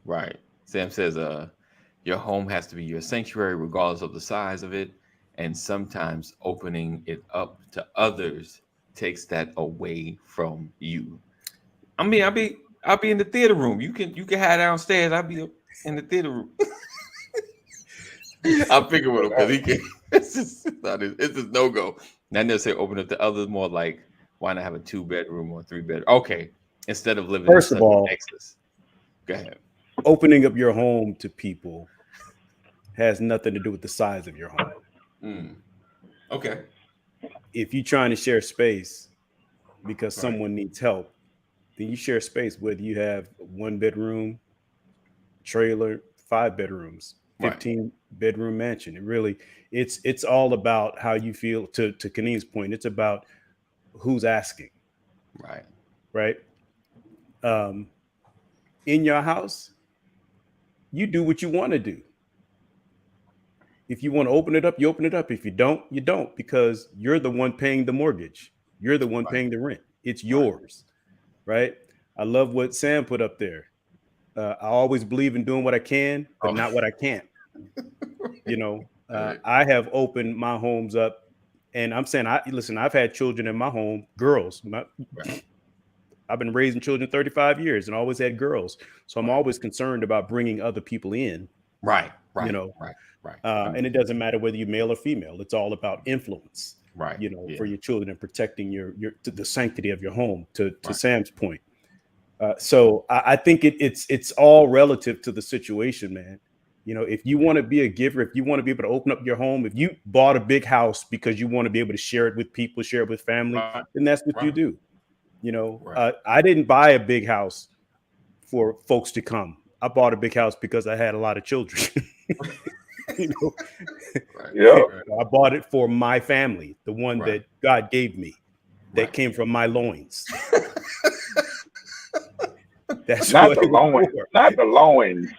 [SPEAKER 1] right. Sam says, your home has to be your sanctuary, regardless of the size of it. And sometimes opening it up to others takes that away from you. I mean, I'll be in the theater room. You can hide downstairs. I'll be up in the theater room. I'm picking with him because he can. It's just no go. Not necessarily open up to others. More like why not have a 2 bedroom or 3 bedroom? Okay, instead of living in
[SPEAKER 4] First of
[SPEAKER 1] such
[SPEAKER 4] all,
[SPEAKER 1] excess. Go ahead.
[SPEAKER 4] opening up your home to people has nothing to do with the size of your home.
[SPEAKER 1] Mm, okay.
[SPEAKER 4] If you're trying to share space because
[SPEAKER 1] Right.
[SPEAKER 4] someone needs help, then you share space, whether you have 1 bedroom, trailer, 5 bedrooms,
[SPEAKER 1] Right.
[SPEAKER 4] 15 bedroom mansion. It's all about how you feel. To Kaneem's point, it's about who's asking,
[SPEAKER 1] Right.
[SPEAKER 4] right? Um, in your house, you do what you want to do. If you want to open it up, you open it up. If you don't, you don't, because you're the one paying the mortgage. You're the one
[SPEAKER 1] Right.
[SPEAKER 4] paying the rent. It's yours, right? I love what Sam put up there. I always believe in doing what I can, but
[SPEAKER 1] Oh.
[SPEAKER 4] not what I can't. You know,
[SPEAKER 1] Right.
[SPEAKER 4] I have opened my homes up, and I'm saying, listen, I've had children in my home, girls.
[SPEAKER 1] Right.
[SPEAKER 4] I've been raising children 35 years and always had girls. So I'm
[SPEAKER 1] Right.
[SPEAKER 4] always concerned about bringing other people in,
[SPEAKER 1] Right. Right.
[SPEAKER 4] you know,
[SPEAKER 1] Right. Right.
[SPEAKER 4] and it doesn't matter whether you're male or female. It's all about influence,
[SPEAKER 1] Right.
[SPEAKER 4] you know,
[SPEAKER 1] Yeah.
[SPEAKER 4] for your children and protecting the sanctity of your home. To
[SPEAKER 1] Right.
[SPEAKER 4] Sam's point, so I think it's all relative to the situation, man. You know, if you want to be a giver, if you want to be able to open up your home, if you bought a big house because you want to be able to share it with people, share it with family,
[SPEAKER 1] Right.
[SPEAKER 4] then that's what you
[SPEAKER 1] Right.
[SPEAKER 4] do. You know,
[SPEAKER 1] Right.
[SPEAKER 4] I didn't buy a big house for folks to come. I bought a big house because I had a lot of children. You know,
[SPEAKER 1] Right.
[SPEAKER 3] Yeah.
[SPEAKER 1] Right.
[SPEAKER 4] I bought it for my family, the one
[SPEAKER 1] Right.
[SPEAKER 4] that God gave me, that
[SPEAKER 1] Right.
[SPEAKER 4] came from my loins. That's
[SPEAKER 3] Not
[SPEAKER 4] what
[SPEAKER 3] the
[SPEAKER 4] it was
[SPEAKER 3] loins.
[SPEAKER 4] for.
[SPEAKER 3] Not the loins.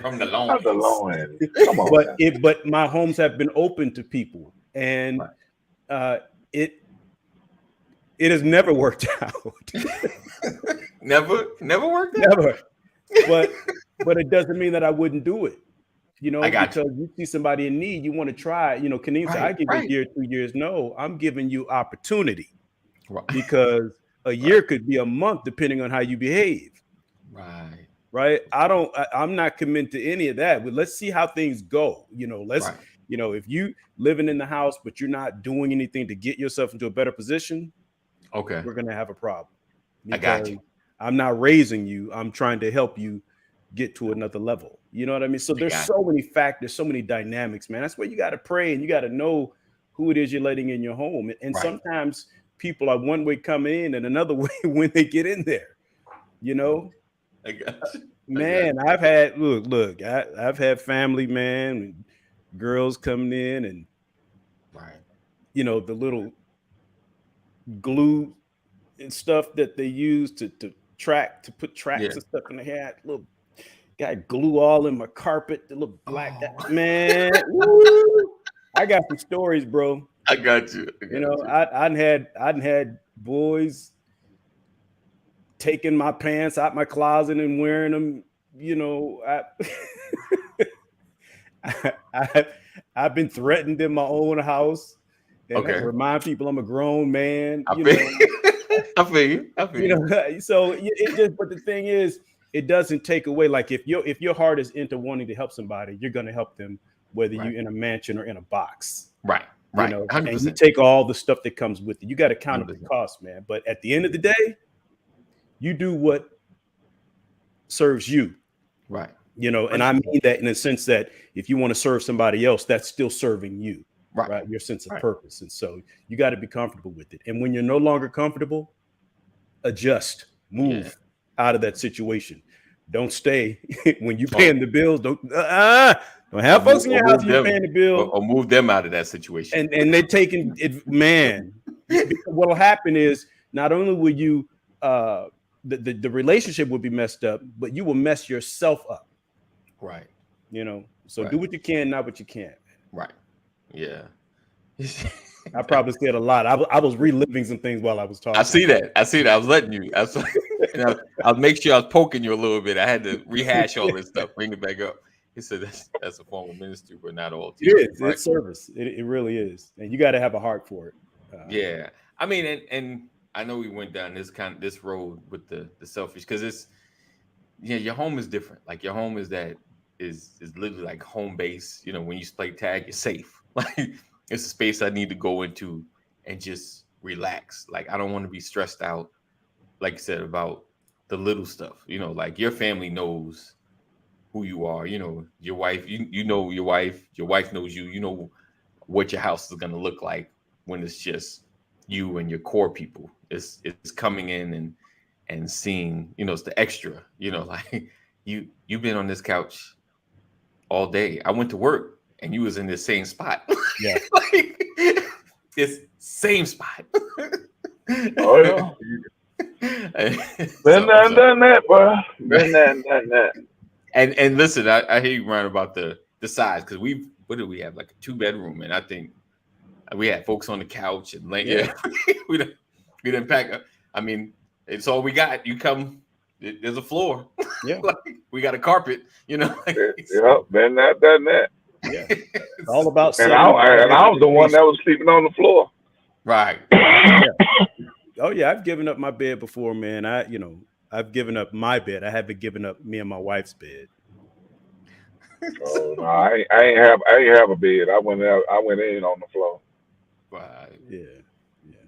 [SPEAKER 1] From the
[SPEAKER 3] Not the
[SPEAKER 1] loins.
[SPEAKER 3] loins. Come on. man.
[SPEAKER 4] But my homes have been open to people, and
[SPEAKER 1] Right.
[SPEAKER 4] it has never worked out.
[SPEAKER 1] Never worked out.
[SPEAKER 4] Never. But it doesn't mean that I wouldn't do it. You know,
[SPEAKER 1] I got
[SPEAKER 4] because you see somebody in need, you want to try. You know, Kaneem said, I
[SPEAKER 1] Right,
[SPEAKER 4] give
[SPEAKER 1] right.
[SPEAKER 4] you a year, 2 years. No, I'm giving you opportunity,
[SPEAKER 1] Right.
[SPEAKER 4] because a year could be a month depending on how you behave.
[SPEAKER 1] Right.
[SPEAKER 4] Right. I'm not committed to any of that. But let's see how things go. You know,
[SPEAKER 1] Right.
[SPEAKER 4] you know, if you living in the house, but you're not doing anything to get yourself into a better position,
[SPEAKER 1] Okay.
[SPEAKER 4] we're gonna have a problem.
[SPEAKER 1] I got
[SPEAKER 4] Because
[SPEAKER 1] you.
[SPEAKER 4] I'm not raising you. I'm trying to help you get to another level. You know what I mean? So there's
[SPEAKER 1] got
[SPEAKER 4] so many factors, so many dynamics, man. That's where you got to pray, and you got to know who it is you're letting in your home. And
[SPEAKER 1] Right.
[SPEAKER 4] sometimes people are one way coming in and another way when they get in there. You know,
[SPEAKER 1] I got you.
[SPEAKER 4] man, I've had I've had family, man, girls coming in, and
[SPEAKER 1] Right.
[SPEAKER 4] you know, the little glue and stuff that they use to put tracks
[SPEAKER 1] Yeah.
[SPEAKER 4] and stuff in the hair. Little got glue all in my carpet, the little black
[SPEAKER 1] Oh.
[SPEAKER 4] man. Woo, I got some stories, bro.
[SPEAKER 1] I got you.
[SPEAKER 4] You know, I had boys taking my pants out my closet and wearing them. You know, I've been threatened in my own house. And I
[SPEAKER 1] Okay.
[SPEAKER 4] remind people I'm a grown man.
[SPEAKER 1] I
[SPEAKER 4] You
[SPEAKER 1] feel,
[SPEAKER 4] know,
[SPEAKER 1] I feel you. I feel
[SPEAKER 4] you
[SPEAKER 1] you.
[SPEAKER 4] know. So it just. But the thing is, it doesn't take away. Like if your heart is into wanting to help somebody, you're going to help them, whether
[SPEAKER 1] Right.
[SPEAKER 4] you're in a mansion or in a box.
[SPEAKER 1] Right.
[SPEAKER 4] You
[SPEAKER 1] Right.
[SPEAKER 4] know, and you
[SPEAKER 1] 100%.
[SPEAKER 4] take all the stuff that comes with it. You got to count up the
[SPEAKER 1] 100%.
[SPEAKER 4] cost, man. But at the end of the day, you do what serves you.
[SPEAKER 1] Right.
[SPEAKER 4] You know, and I mean that in the sense that if you want to serve somebody else, that's still serving you,
[SPEAKER 1] Right.
[SPEAKER 4] right? Your sense of
[SPEAKER 1] Right.
[SPEAKER 4] purpose. And so you got to be comfortable with it. And when you're no longer comfortable, adjust, move
[SPEAKER 1] Yeah.
[SPEAKER 4] out of that situation. Don't stay when you're
[SPEAKER 1] Oh.
[SPEAKER 4] paying the bills. Don't have folks in your house and you're paying the bill
[SPEAKER 1] Or move them out of that situation.
[SPEAKER 4] and they're taking it, man. What'll happen is not only will you the relationship will be messed up, but you will mess yourself up.
[SPEAKER 1] Right.
[SPEAKER 4] You know, so
[SPEAKER 1] Right.
[SPEAKER 4] do what you can, not what you can't.
[SPEAKER 1] Right. Yeah.
[SPEAKER 4] I probably said a lot. I was reliving some things while I was talking.
[SPEAKER 1] I see that. I was letting you. I'll make sure I was poking you a little bit. I had to rehash all this stuff, bring it back up. He said that's a form of ministry, but not all.
[SPEAKER 4] It is.
[SPEAKER 1] Right?
[SPEAKER 4] It's service. It really is, and you got to have a heart for it.
[SPEAKER 1] Yeah, I mean, and I know we went down this road with the selfish, because it's your home is different. Like your home is literally like home base. You know, when you play tag, you're safe. Like it's a space I need to go into and just relax. Like I don't want to be stressed out, like you said, about the little stuff. You know, like your family knows who you are. You know, your wife, you know your wife knows you. You know what your house is gonna look like when it's just you and your core people. It's coming in and seeing, you know, it's the extra, you know, like you've been on this couch all day. I went to work and you was in this same spot.
[SPEAKER 4] Yeah.
[SPEAKER 1] Like this same spot.
[SPEAKER 3] Oh yeah. Been there and done that, bro. Been there and done that.
[SPEAKER 1] And listen, I hear you, Ryan, about the size, because what did we have? Like a 2-bedroom, and I think we had folks on the couch and
[SPEAKER 4] Yeah.
[SPEAKER 1] we didn't pack. I mean, it's all we got. You come, there's a floor.
[SPEAKER 4] Yeah.
[SPEAKER 1] Like, we got a carpet. You know.
[SPEAKER 3] Yeah, been that, done that.
[SPEAKER 4] Yeah. It's all about.
[SPEAKER 3] And I was the one that was sleeping on the floor.
[SPEAKER 1] Right.
[SPEAKER 4] Oh yeah, I've given up my bed before, man. I've given up my bed. I haven't given up me and my wife's bed.
[SPEAKER 3] Oh no, I ain't have a bed. I went in on the floor.
[SPEAKER 1] Right.
[SPEAKER 4] Yeah.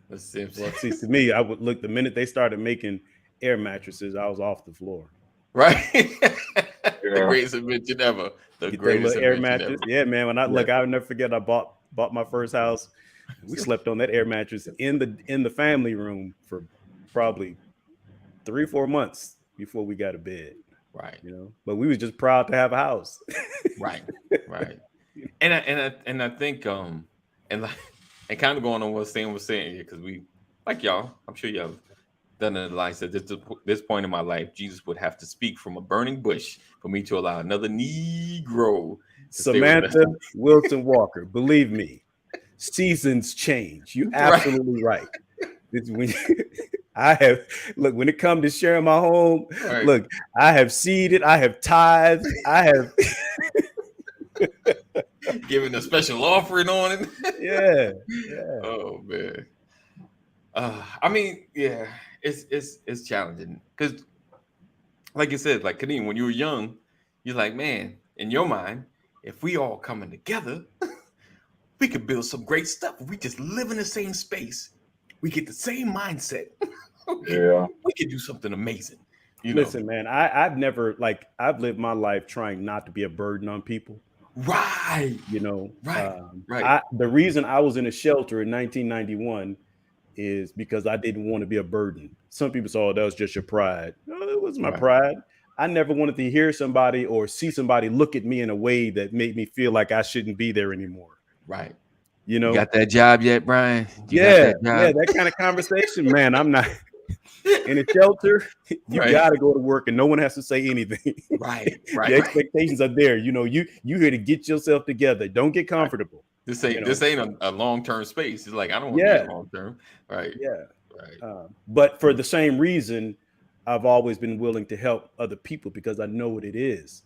[SPEAKER 1] That's simple.
[SPEAKER 4] Well, see, to me, I would look the minute they started making air mattresses, I was off the floor.
[SPEAKER 1] Right. The greatest invention ever. The
[SPEAKER 4] Get that
[SPEAKER 1] greatest
[SPEAKER 4] little air
[SPEAKER 1] invention
[SPEAKER 4] mattress.
[SPEAKER 1] ever.
[SPEAKER 4] Yeah, man. When I'll never forget. I bought my first house. We slept on that air mattress in the family room for probably 3-4 months before we got a bed.
[SPEAKER 1] Right.
[SPEAKER 4] But we was just proud to have a house.
[SPEAKER 1] Right. And I think and kind of going on what Sam was saying here, because we, like y'all, I'm sure y'all have done it. Like I said, this point in my life, Jesus would have to speak from a burning bush for me to allow another Negro.
[SPEAKER 4] Samantha Wilson Walker, believe me, seasons change. You're absolutely right. It's when when it comes to sharing my home,
[SPEAKER 1] right.
[SPEAKER 4] Look, I have seeded, I have tithed, I have
[SPEAKER 1] giving a special offering on it.
[SPEAKER 4] Yeah.
[SPEAKER 1] Oh man. I mean, yeah, it's challenging because, like you said, like Kadeem, when you were young, you're like, man, in your mind, if we all coming together, we could build some great stuff. If we just live in the same space, we get the same mindset. We could do something amazing.
[SPEAKER 4] Listen, man, I've never I've lived my life trying not to be a burden on people.
[SPEAKER 1] Right.
[SPEAKER 4] Right. The reason I was in a shelter in 1991 is because I didn't want to be a burden. Some people saw that was just your pride. No, it was my pride. I never wanted to hear somebody or see somebody look at me in a way that made me feel like I shouldn't be there anymore.
[SPEAKER 1] Right.
[SPEAKER 4] You
[SPEAKER 1] got that job yet, Brian?
[SPEAKER 4] That kind of conversation, man. I'm not in a shelter. You got to go to work and no one has to say anything.
[SPEAKER 1] Right.
[SPEAKER 4] The expectations are there. You here to get yourself together. Don't get comfortable.
[SPEAKER 1] This ain't a long-term space. It's like, I don't want to be long-term. Right.
[SPEAKER 4] Yeah.
[SPEAKER 1] Right.
[SPEAKER 4] But for the same reason, I've always been willing to help other people because I know what it is.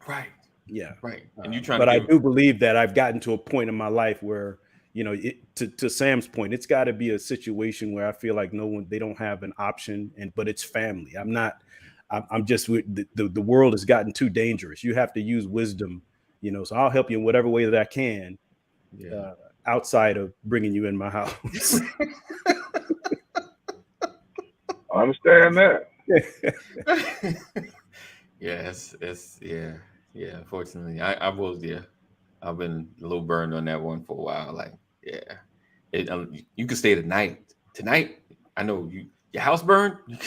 [SPEAKER 1] Right.
[SPEAKER 4] Yeah.
[SPEAKER 1] Right.
[SPEAKER 4] And you I do believe that I've gotten to a point in my life where, to Sam's point, it's got to be a situation where I feel like they don't have an option, but it's family. I'm just the world has gotten too dangerous. You have to use wisdom, so I'll help you in whatever way that I can, outside of bringing you in my house.
[SPEAKER 3] I understand that.
[SPEAKER 1] Yeah. Unfortunately, I've been a little burned on that one for a while. Like, you can stay tonight. I know your house burned. You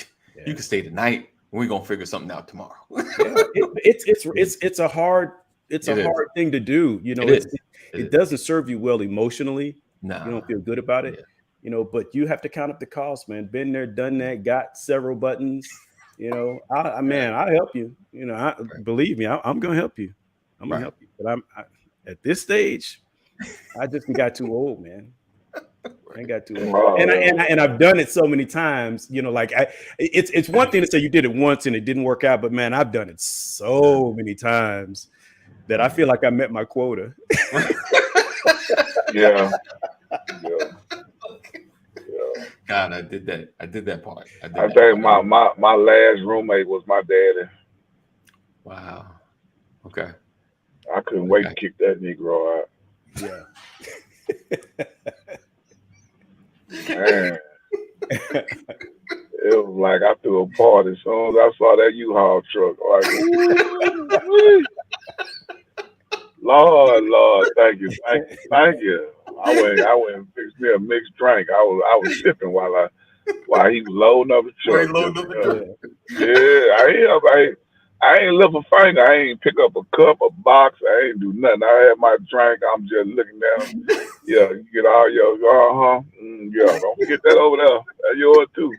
[SPEAKER 1] can stay tonight. We're gonna figure something out tomorrow.
[SPEAKER 4] It's a hard thing to do. It doesn't serve you well emotionally.
[SPEAKER 1] No,
[SPEAKER 4] you don't feel good about it. But you have to count up the cost, man. Been there, done that, got several buttons. I'll help you. Believe me, I'm gonna help you. I'm gonna help you. But at this stage, I just got too old, man. I got too old. And I've done it so many times. It's one thing to say you did it once and it didn't work out, but man, I've done it so many times that I feel like I met my quota.
[SPEAKER 3] Yeah.
[SPEAKER 1] God, I did that part.
[SPEAKER 3] I think my last roommate was my daddy.
[SPEAKER 1] Wow. Okay.
[SPEAKER 3] I couldn't wait to kick that Negro out.
[SPEAKER 4] Yeah.
[SPEAKER 3] Man. It was like I threw a party as soon as I saw that U-Haul truck. Like, Lord, thank you. I went and fixed me a mixed drink. I was sipping while he was loading up the truck. I ain't lift a finger. I ain't pick up a cup, a box. I ain't do nothing. I had my drink. I'm just looking down. Yeah, you get all your don't forget that over there. That's yours too.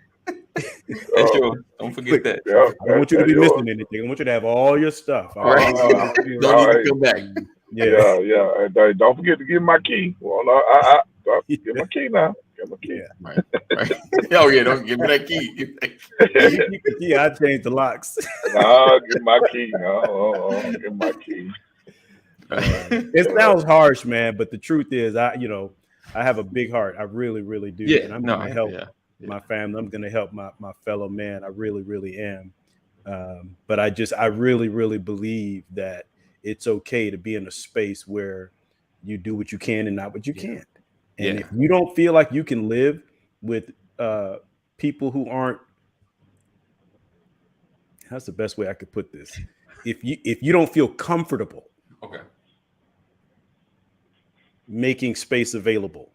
[SPEAKER 1] That's yours. Don't forget that.
[SPEAKER 4] I don't want you to be missing anything. I want you to have all your stuff.
[SPEAKER 1] All right. Don't even come back.
[SPEAKER 3] Yeah. And don't forget to give my key. Well, no, I get my key now. Get my key.
[SPEAKER 1] Right. Oh yeah, don't give me that key.
[SPEAKER 4] Yeah, I changed the locks.
[SPEAKER 3] No, get my key. No, get my key.
[SPEAKER 4] It sounds harsh, man, but the truth is, I have a big heart. I really, really do.
[SPEAKER 1] Yeah,
[SPEAKER 4] and I'm
[SPEAKER 1] no,
[SPEAKER 4] going to help
[SPEAKER 1] yeah.
[SPEAKER 4] my family. I'm going to help my fellow man. I really, really am. But I really, really believe that it's okay to be in a space where you do what you can and not what you can't. And if you don't feel like you can live with people who aren't, that's the best way I could put this. If you don't feel comfortable,
[SPEAKER 1] Okay.
[SPEAKER 4] making space available,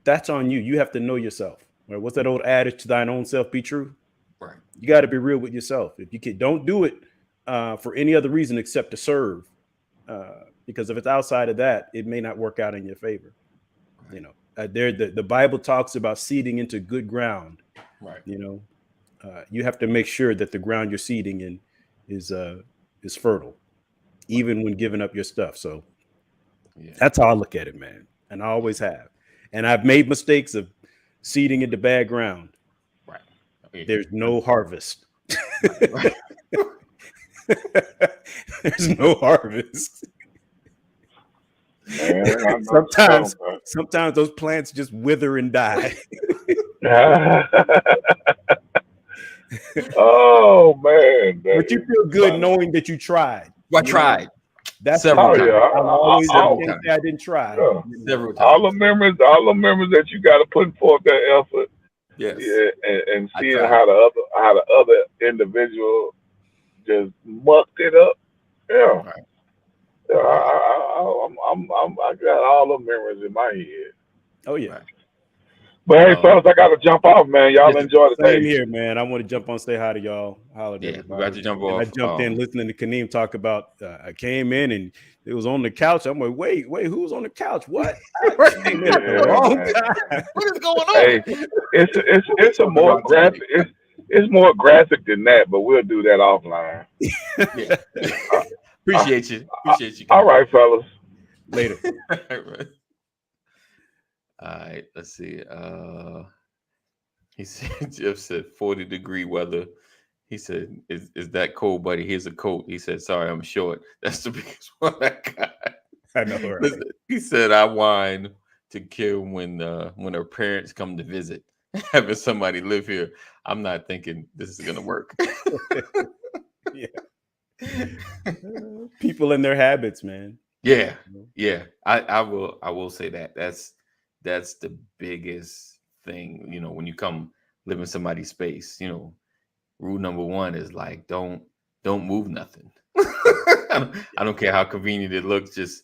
[SPEAKER 4] that's on you. You have to know yourself. Right? What's that old adage? To thine own self be true.
[SPEAKER 1] Right.
[SPEAKER 4] You got to be real with yourself. If you don't do it for any other reason except to serve, because if it's outside of that, it may not work out in your favor. Right. The Bible talks about seeding into good ground.
[SPEAKER 1] Right.
[SPEAKER 4] You have to make sure that the ground you're seeding in is fertile, even when giving up your stuff. So that's how I look at it, man. And I always have. And I've made mistakes of seeding into bad ground. Right. There's no harvest.
[SPEAKER 1] Right.
[SPEAKER 4] There's no harvest.
[SPEAKER 3] Man,
[SPEAKER 4] sometimes those plants just wither and die.
[SPEAKER 3] Oh man!
[SPEAKER 4] But you feel good knowing that you tried.
[SPEAKER 1] I tried.
[SPEAKER 4] That's
[SPEAKER 1] several times.
[SPEAKER 4] I didn't try.
[SPEAKER 3] Yeah.
[SPEAKER 1] Several times.
[SPEAKER 3] All the memories that you got to put forth that effort.
[SPEAKER 1] Yes.
[SPEAKER 3] Yeah, and seeing how the other individual just mucked it up. Yeah.
[SPEAKER 1] Right.
[SPEAKER 3] Yeah, I got all the memories in my head.
[SPEAKER 4] Oh yeah.
[SPEAKER 1] Right.
[SPEAKER 3] But hey, fellas, I gotta jump off, man. Y'all enjoy the day.
[SPEAKER 4] Same here, man. I want to jump on, say hi to y'all. Holler
[SPEAKER 1] yeah, we got to jump off.
[SPEAKER 4] I jumped in listening to Kaneem talk about. I came in and it was on the couch. I'm like, wait, who's on the couch? What? I came in at the wrong time.
[SPEAKER 1] What is going on?
[SPEAKER 3] Hey, it's a more graphic. It's more graphic than that, but we'll do that offline.
[SPEAKER 1] Yeah. Appreciate you.
[SPEAKER 3] All right, fellas.
[SPEAKER 4] Later.
[SPEAKER 1] All right, let's see. He said, Jeff said 40-degree weather. He said, is that cold, buddy? Here's a coat. He said, sorry, I'm short. That's the biggest one I got.
[SPEAKER 4] I know, right?
[SPEAKER 1] Listen, he said, I whine to kill when her parents come to visit. Having somebody live here, I'm not thinking this is gonna work.
[SPEAKER 4] Yeah. People and their habits, man.
[SPEAKER 1] Yeah. I will say that. That's the biggest thing, when you come live in somebody's space. Rule number one is like don't move nothing. I don't care how convenient it looks, just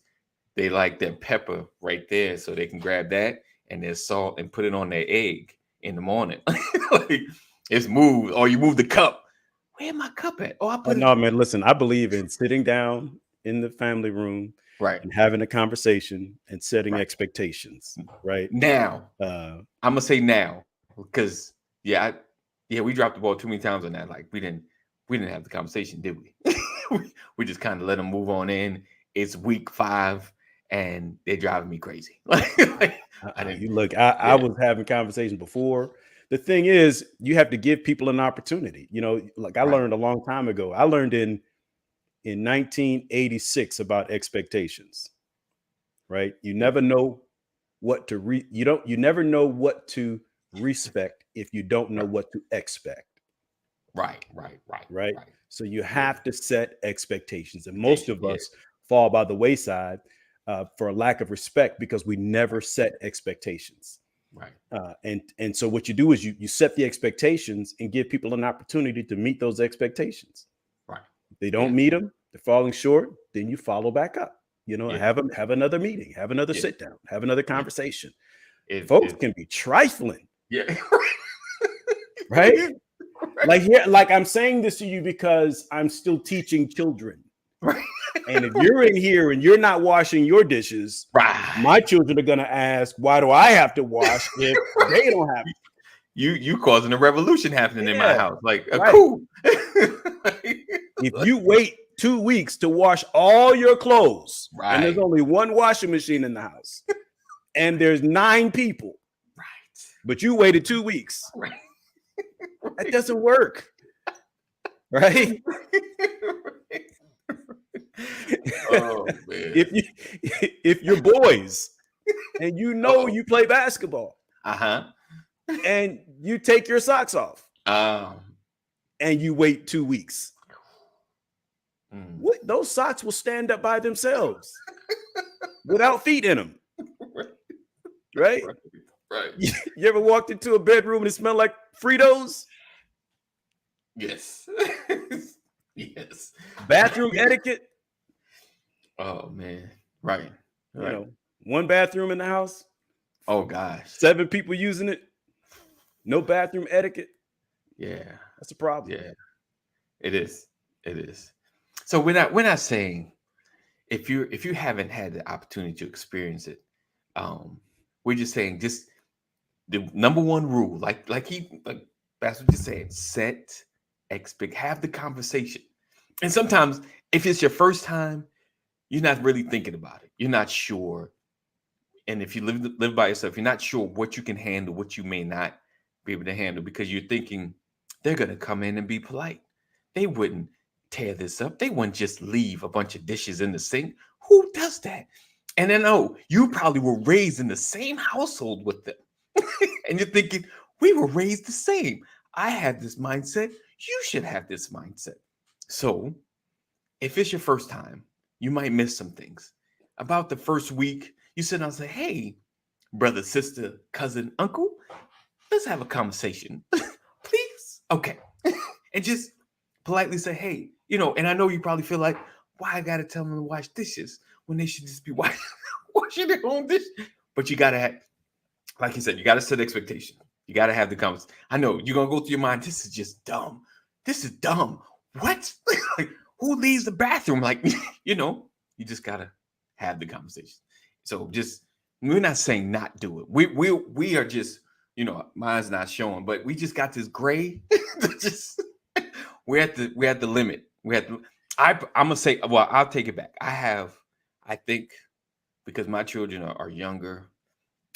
[SPEAKER 1] they like their pepper right there so they can grab that and their salt and put it on their egg in the morning. Like it's moved, or you move the cup. Where my cup at? Oh, I put it.
[SPEAKER 4] No, man, listen, I believe in sitting down in the family room.
[SPEAKER 1] Right.
[SPEAKER 4] And having a conversation and setting expectations. Right.
[SPEAKER 1] Now, I'm gonna say now, because we dropped the ball too many times on that. Like we didn't have the conversation, did we? We just kind of let them move on in. It's week 5 and they're driving me crazy.
[SPEAKER 4] I was having conversations before. The thing is, you have to give people an opportunity. I learned a long time ago. I learned in 1986 about expectations, right? You never know what to you never know what to respect if you don't know what to expect.
[SPEAKER 1] Right.
[SPEAKER 4] So you have to set expectations, and most of us fall by the wayside for a lack of respect because we never set expectations.
[SPEAKER 1] Right.
[SPEAKER 4] And so what you do is you set the expectations and give people an opportunity to meet those expectations.
[SPEAKER 1] Right.
[SPEAKER 4] If they don't meet them, they're falling short, then you follow back up. Have another meeting, have another sit down, have another conversation. Folks can be trifling.
[SPEAKER 1] Yeah.
[SPEAKER 4] Right? Like I'm saying this to you because I'm still teaching children.
[SPEAKER 1] Right.
[SPEAKER 4] And if you're in here and you're not washing your dishes, my children are gonna ask, why do I have to wash if they don't have to?
[SPEAKER 1] You causing a revolution happening in my house. Like a coup.
[SPEAKER 4] If you wait 2 weeks to wash all your clothes, and there's
[SPEAKER 1] Right.
[SPEAKER 4] only one washing machine in the house, and there's 9 people,
[SPEAKER 1] Right.
[SPEAKER 4] but you waited 2 weeks.
[SPEAKER 1] Right.
[SPEAKER 4] That doesn't work, right?
[SPEAKER 1] Oh man.
[SPEAKER 4] If you're boys and you know you play basketball
[SPEAKER 1] Uh-huh.
[SPEAKER 4] and you take your socks off
[SPEAKER 1] Um
[SPEAKER 4] and you wait 2 weeks,
[SPEAKER 1] mm.
[SPEAKER 4] what, those socks will stand up by themselves without feet in them, right?
[SPEAKER 1] Right.
[SPEAKER 4] You ever walked into a bedroom and it smelled like Fritos?
[SPEAKER 1] Yes. Yes.
[SPEAKER 4] Bathroom etiquette,
[SPEAKER 1] Oh man. Right.
[SPEAKER 4] you
[SPEAKER 1] Right.
[SPEAKER 4] know, one bathroom in the house,
[SPEAKER 1] Oh gosh.
[SPEAKER 4] 7 people using it, no bathroom etiquette.
[SPEAKER 1] Yeah.
[SPEAKER 4] That's a problem.
[SPEAKER 1] Yeah. It is. It is. So we're not saying if you haven't had the opportunity to experience it, we're just saying just the number one rule, like that's what you said, have the conversation. And sometimes if it's your first time, you're not really thinking about it. You're not sure. And if you live by yourself, you're not sure what you can handle, what you may not be able to handle, because you're thinking they're gonna come in and be polite. They wouldn't tear this up. They wouldn't just leave a bunch of dishes in the sink. Who does that? And then, oh, you probably were raised in the same household with them. And you're thinking, we were raised the same. I have this mindset. You should have this mindset. So if it's your first time, you might miss some things. About the first week, you sit down and say, hey, brother, sister, cousin, uncle, let's have a conversation. Please. Okay. And just politely say, hey, and I know you probably feel like, why I got to tell them to wash dishes when they should just be washing their own dishes. But you got to have, like you said, you got to set expectations. You got to have the conversation. I know you're going to go through your mind. This is just dumb. This is dumb. What? Like, who leaves the bathroom? Like, you just got to have the conversation. So we're not saying not do it. We are just, mine's not showing, but we just got this gray. We're at the limit. I'm gonna say, well, I'll take it back. I think because my children are younger,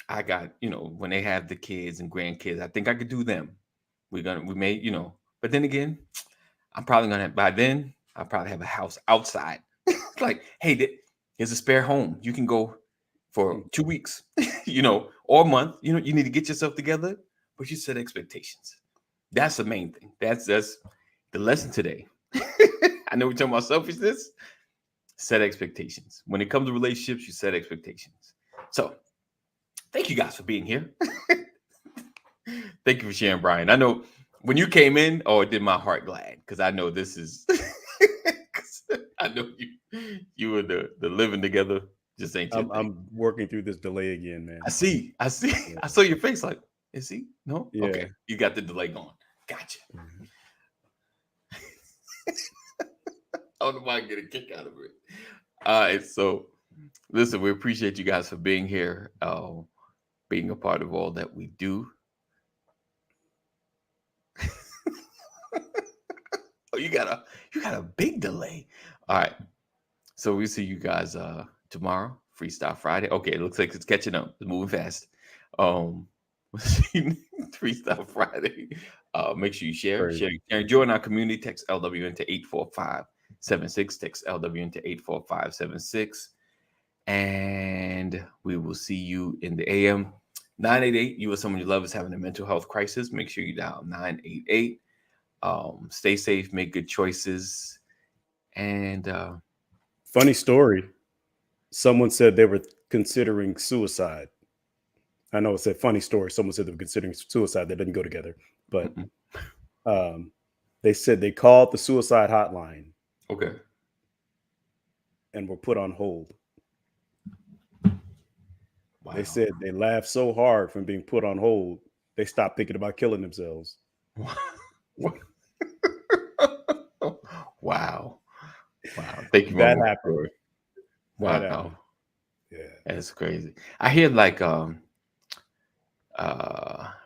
[SPEAKER 1] I got, when they have the kids and grandkids, I think I could do them. We may, but then again, I'm probably gonna by then I'll probably have a house outside. Like, hey, here's a spare home. You can go for 2 weeks, or a month. You need to get yourself together, but you set expectations. That's the main thing. That's the lesson today. I know we're talking about selfishness. Set expectations. When it comes to relationships, you set expectations. So thank you guys for being here. Thank you for sharing, Brian. I know when you came in, it did my heart glad, because I know this is I know you were the living together. Just ain't your thing.
[SPEAKER 4] I'm working through this delay again, man.
[SPEAKER 1] I see.
[SPEAKER 4] Yeah.
[SPEAKER 1] I saw your face like, is he? No?
[SPEAKER 4] Yeah.
[SPEAKER 1] Okay. You got the delay going. Gotcha.
[SPEAKER 4] Mhm.
[SPEAKER 1] I don't know why I get a kick out of it. All right. So listen, we appreciate you guys for being here, being a part of all that we do. Oh, you got a big delay. All right. So we see you guys tomorrow, Freestyle Friday. Okay, it looks like it's catching up. It's moving fast. Freestyle Friday. Make sure you share. Join our community. Text LW into 84576. Text LW into 84576. And we will see you in the AM. 988. You or someone you love is having a mental health crisis. Make sure you dial 988. Stay safe, make good choices. And
[SPEAKER 4] funny story. Someone said they were considering suicide. I know it said funny story. Someone said they were considering suicide. That doesn't go together. But they said they called the suicide hotline.
[SPEAKER 1] Okay.
[SPEAKER 4] And were put on hold.
[SPEAKER 1] Wow.
[SPEAKER 4] They said they laughed so hard from being put on hold, they stopped thinking about killing themselves.
[SPEAKER 1] Wow. Thank you.
[SPEAKER 4] That happened.
[SPEAKER 1] Wow.
[SPEAKER 4] That happened. Yeah.
[SPEAKER 1] That's crazy. I hear like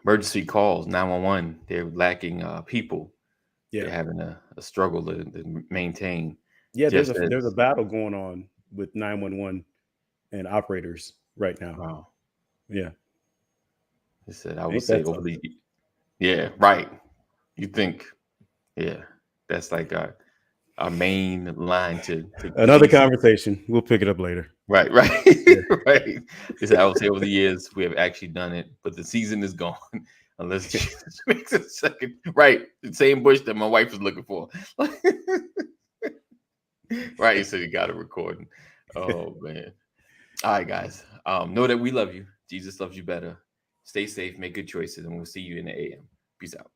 [SPEAKER 1] emergency calls, 911. They're lacking people.
[SPEAKER 4] Yeah.
[SPEAKER 1] They're having a struggle to maintain.
[SPEAKER 4] Yeah,
[SPEAKER 1] Jeff
[SPEAKER 4] there's a
[SPEAKER 1] says,
[SPEAKER 4] battle going on with 911 and operators right now.
[SPEAKER 1] wow.
[SPEAKER 4] Yeah,
[SPEAKER 1] He said, I would
[SPEAKER 4] ain't
[SPEAKER 1] say
[SPEAKER 4] that
[SPEAKER 1] over
[SPEAKER 4] something?
[SPEAKER 1] the, yeah, right. You think, yeah, that's like our main line to
[SPEAKER 4] Another
[SPEAKER 1] ease.
[SPEAKER 4] conversation. We'll pick it up later.
[SPEAKER 1] Right, right,
[SPEAKER 4] Yeah.
[SPEAKER 1] right. He said, I would say over the years we have actually done it, but the season is gone unless Jesus makes a second. Right, the same bush that my wife was looking for. Right, he said he got a recording. Oh man. All right, guys. Know that we love you. Jesus loves you better. Stay safe, make good choices, and we'll see you in the AM. Peace out.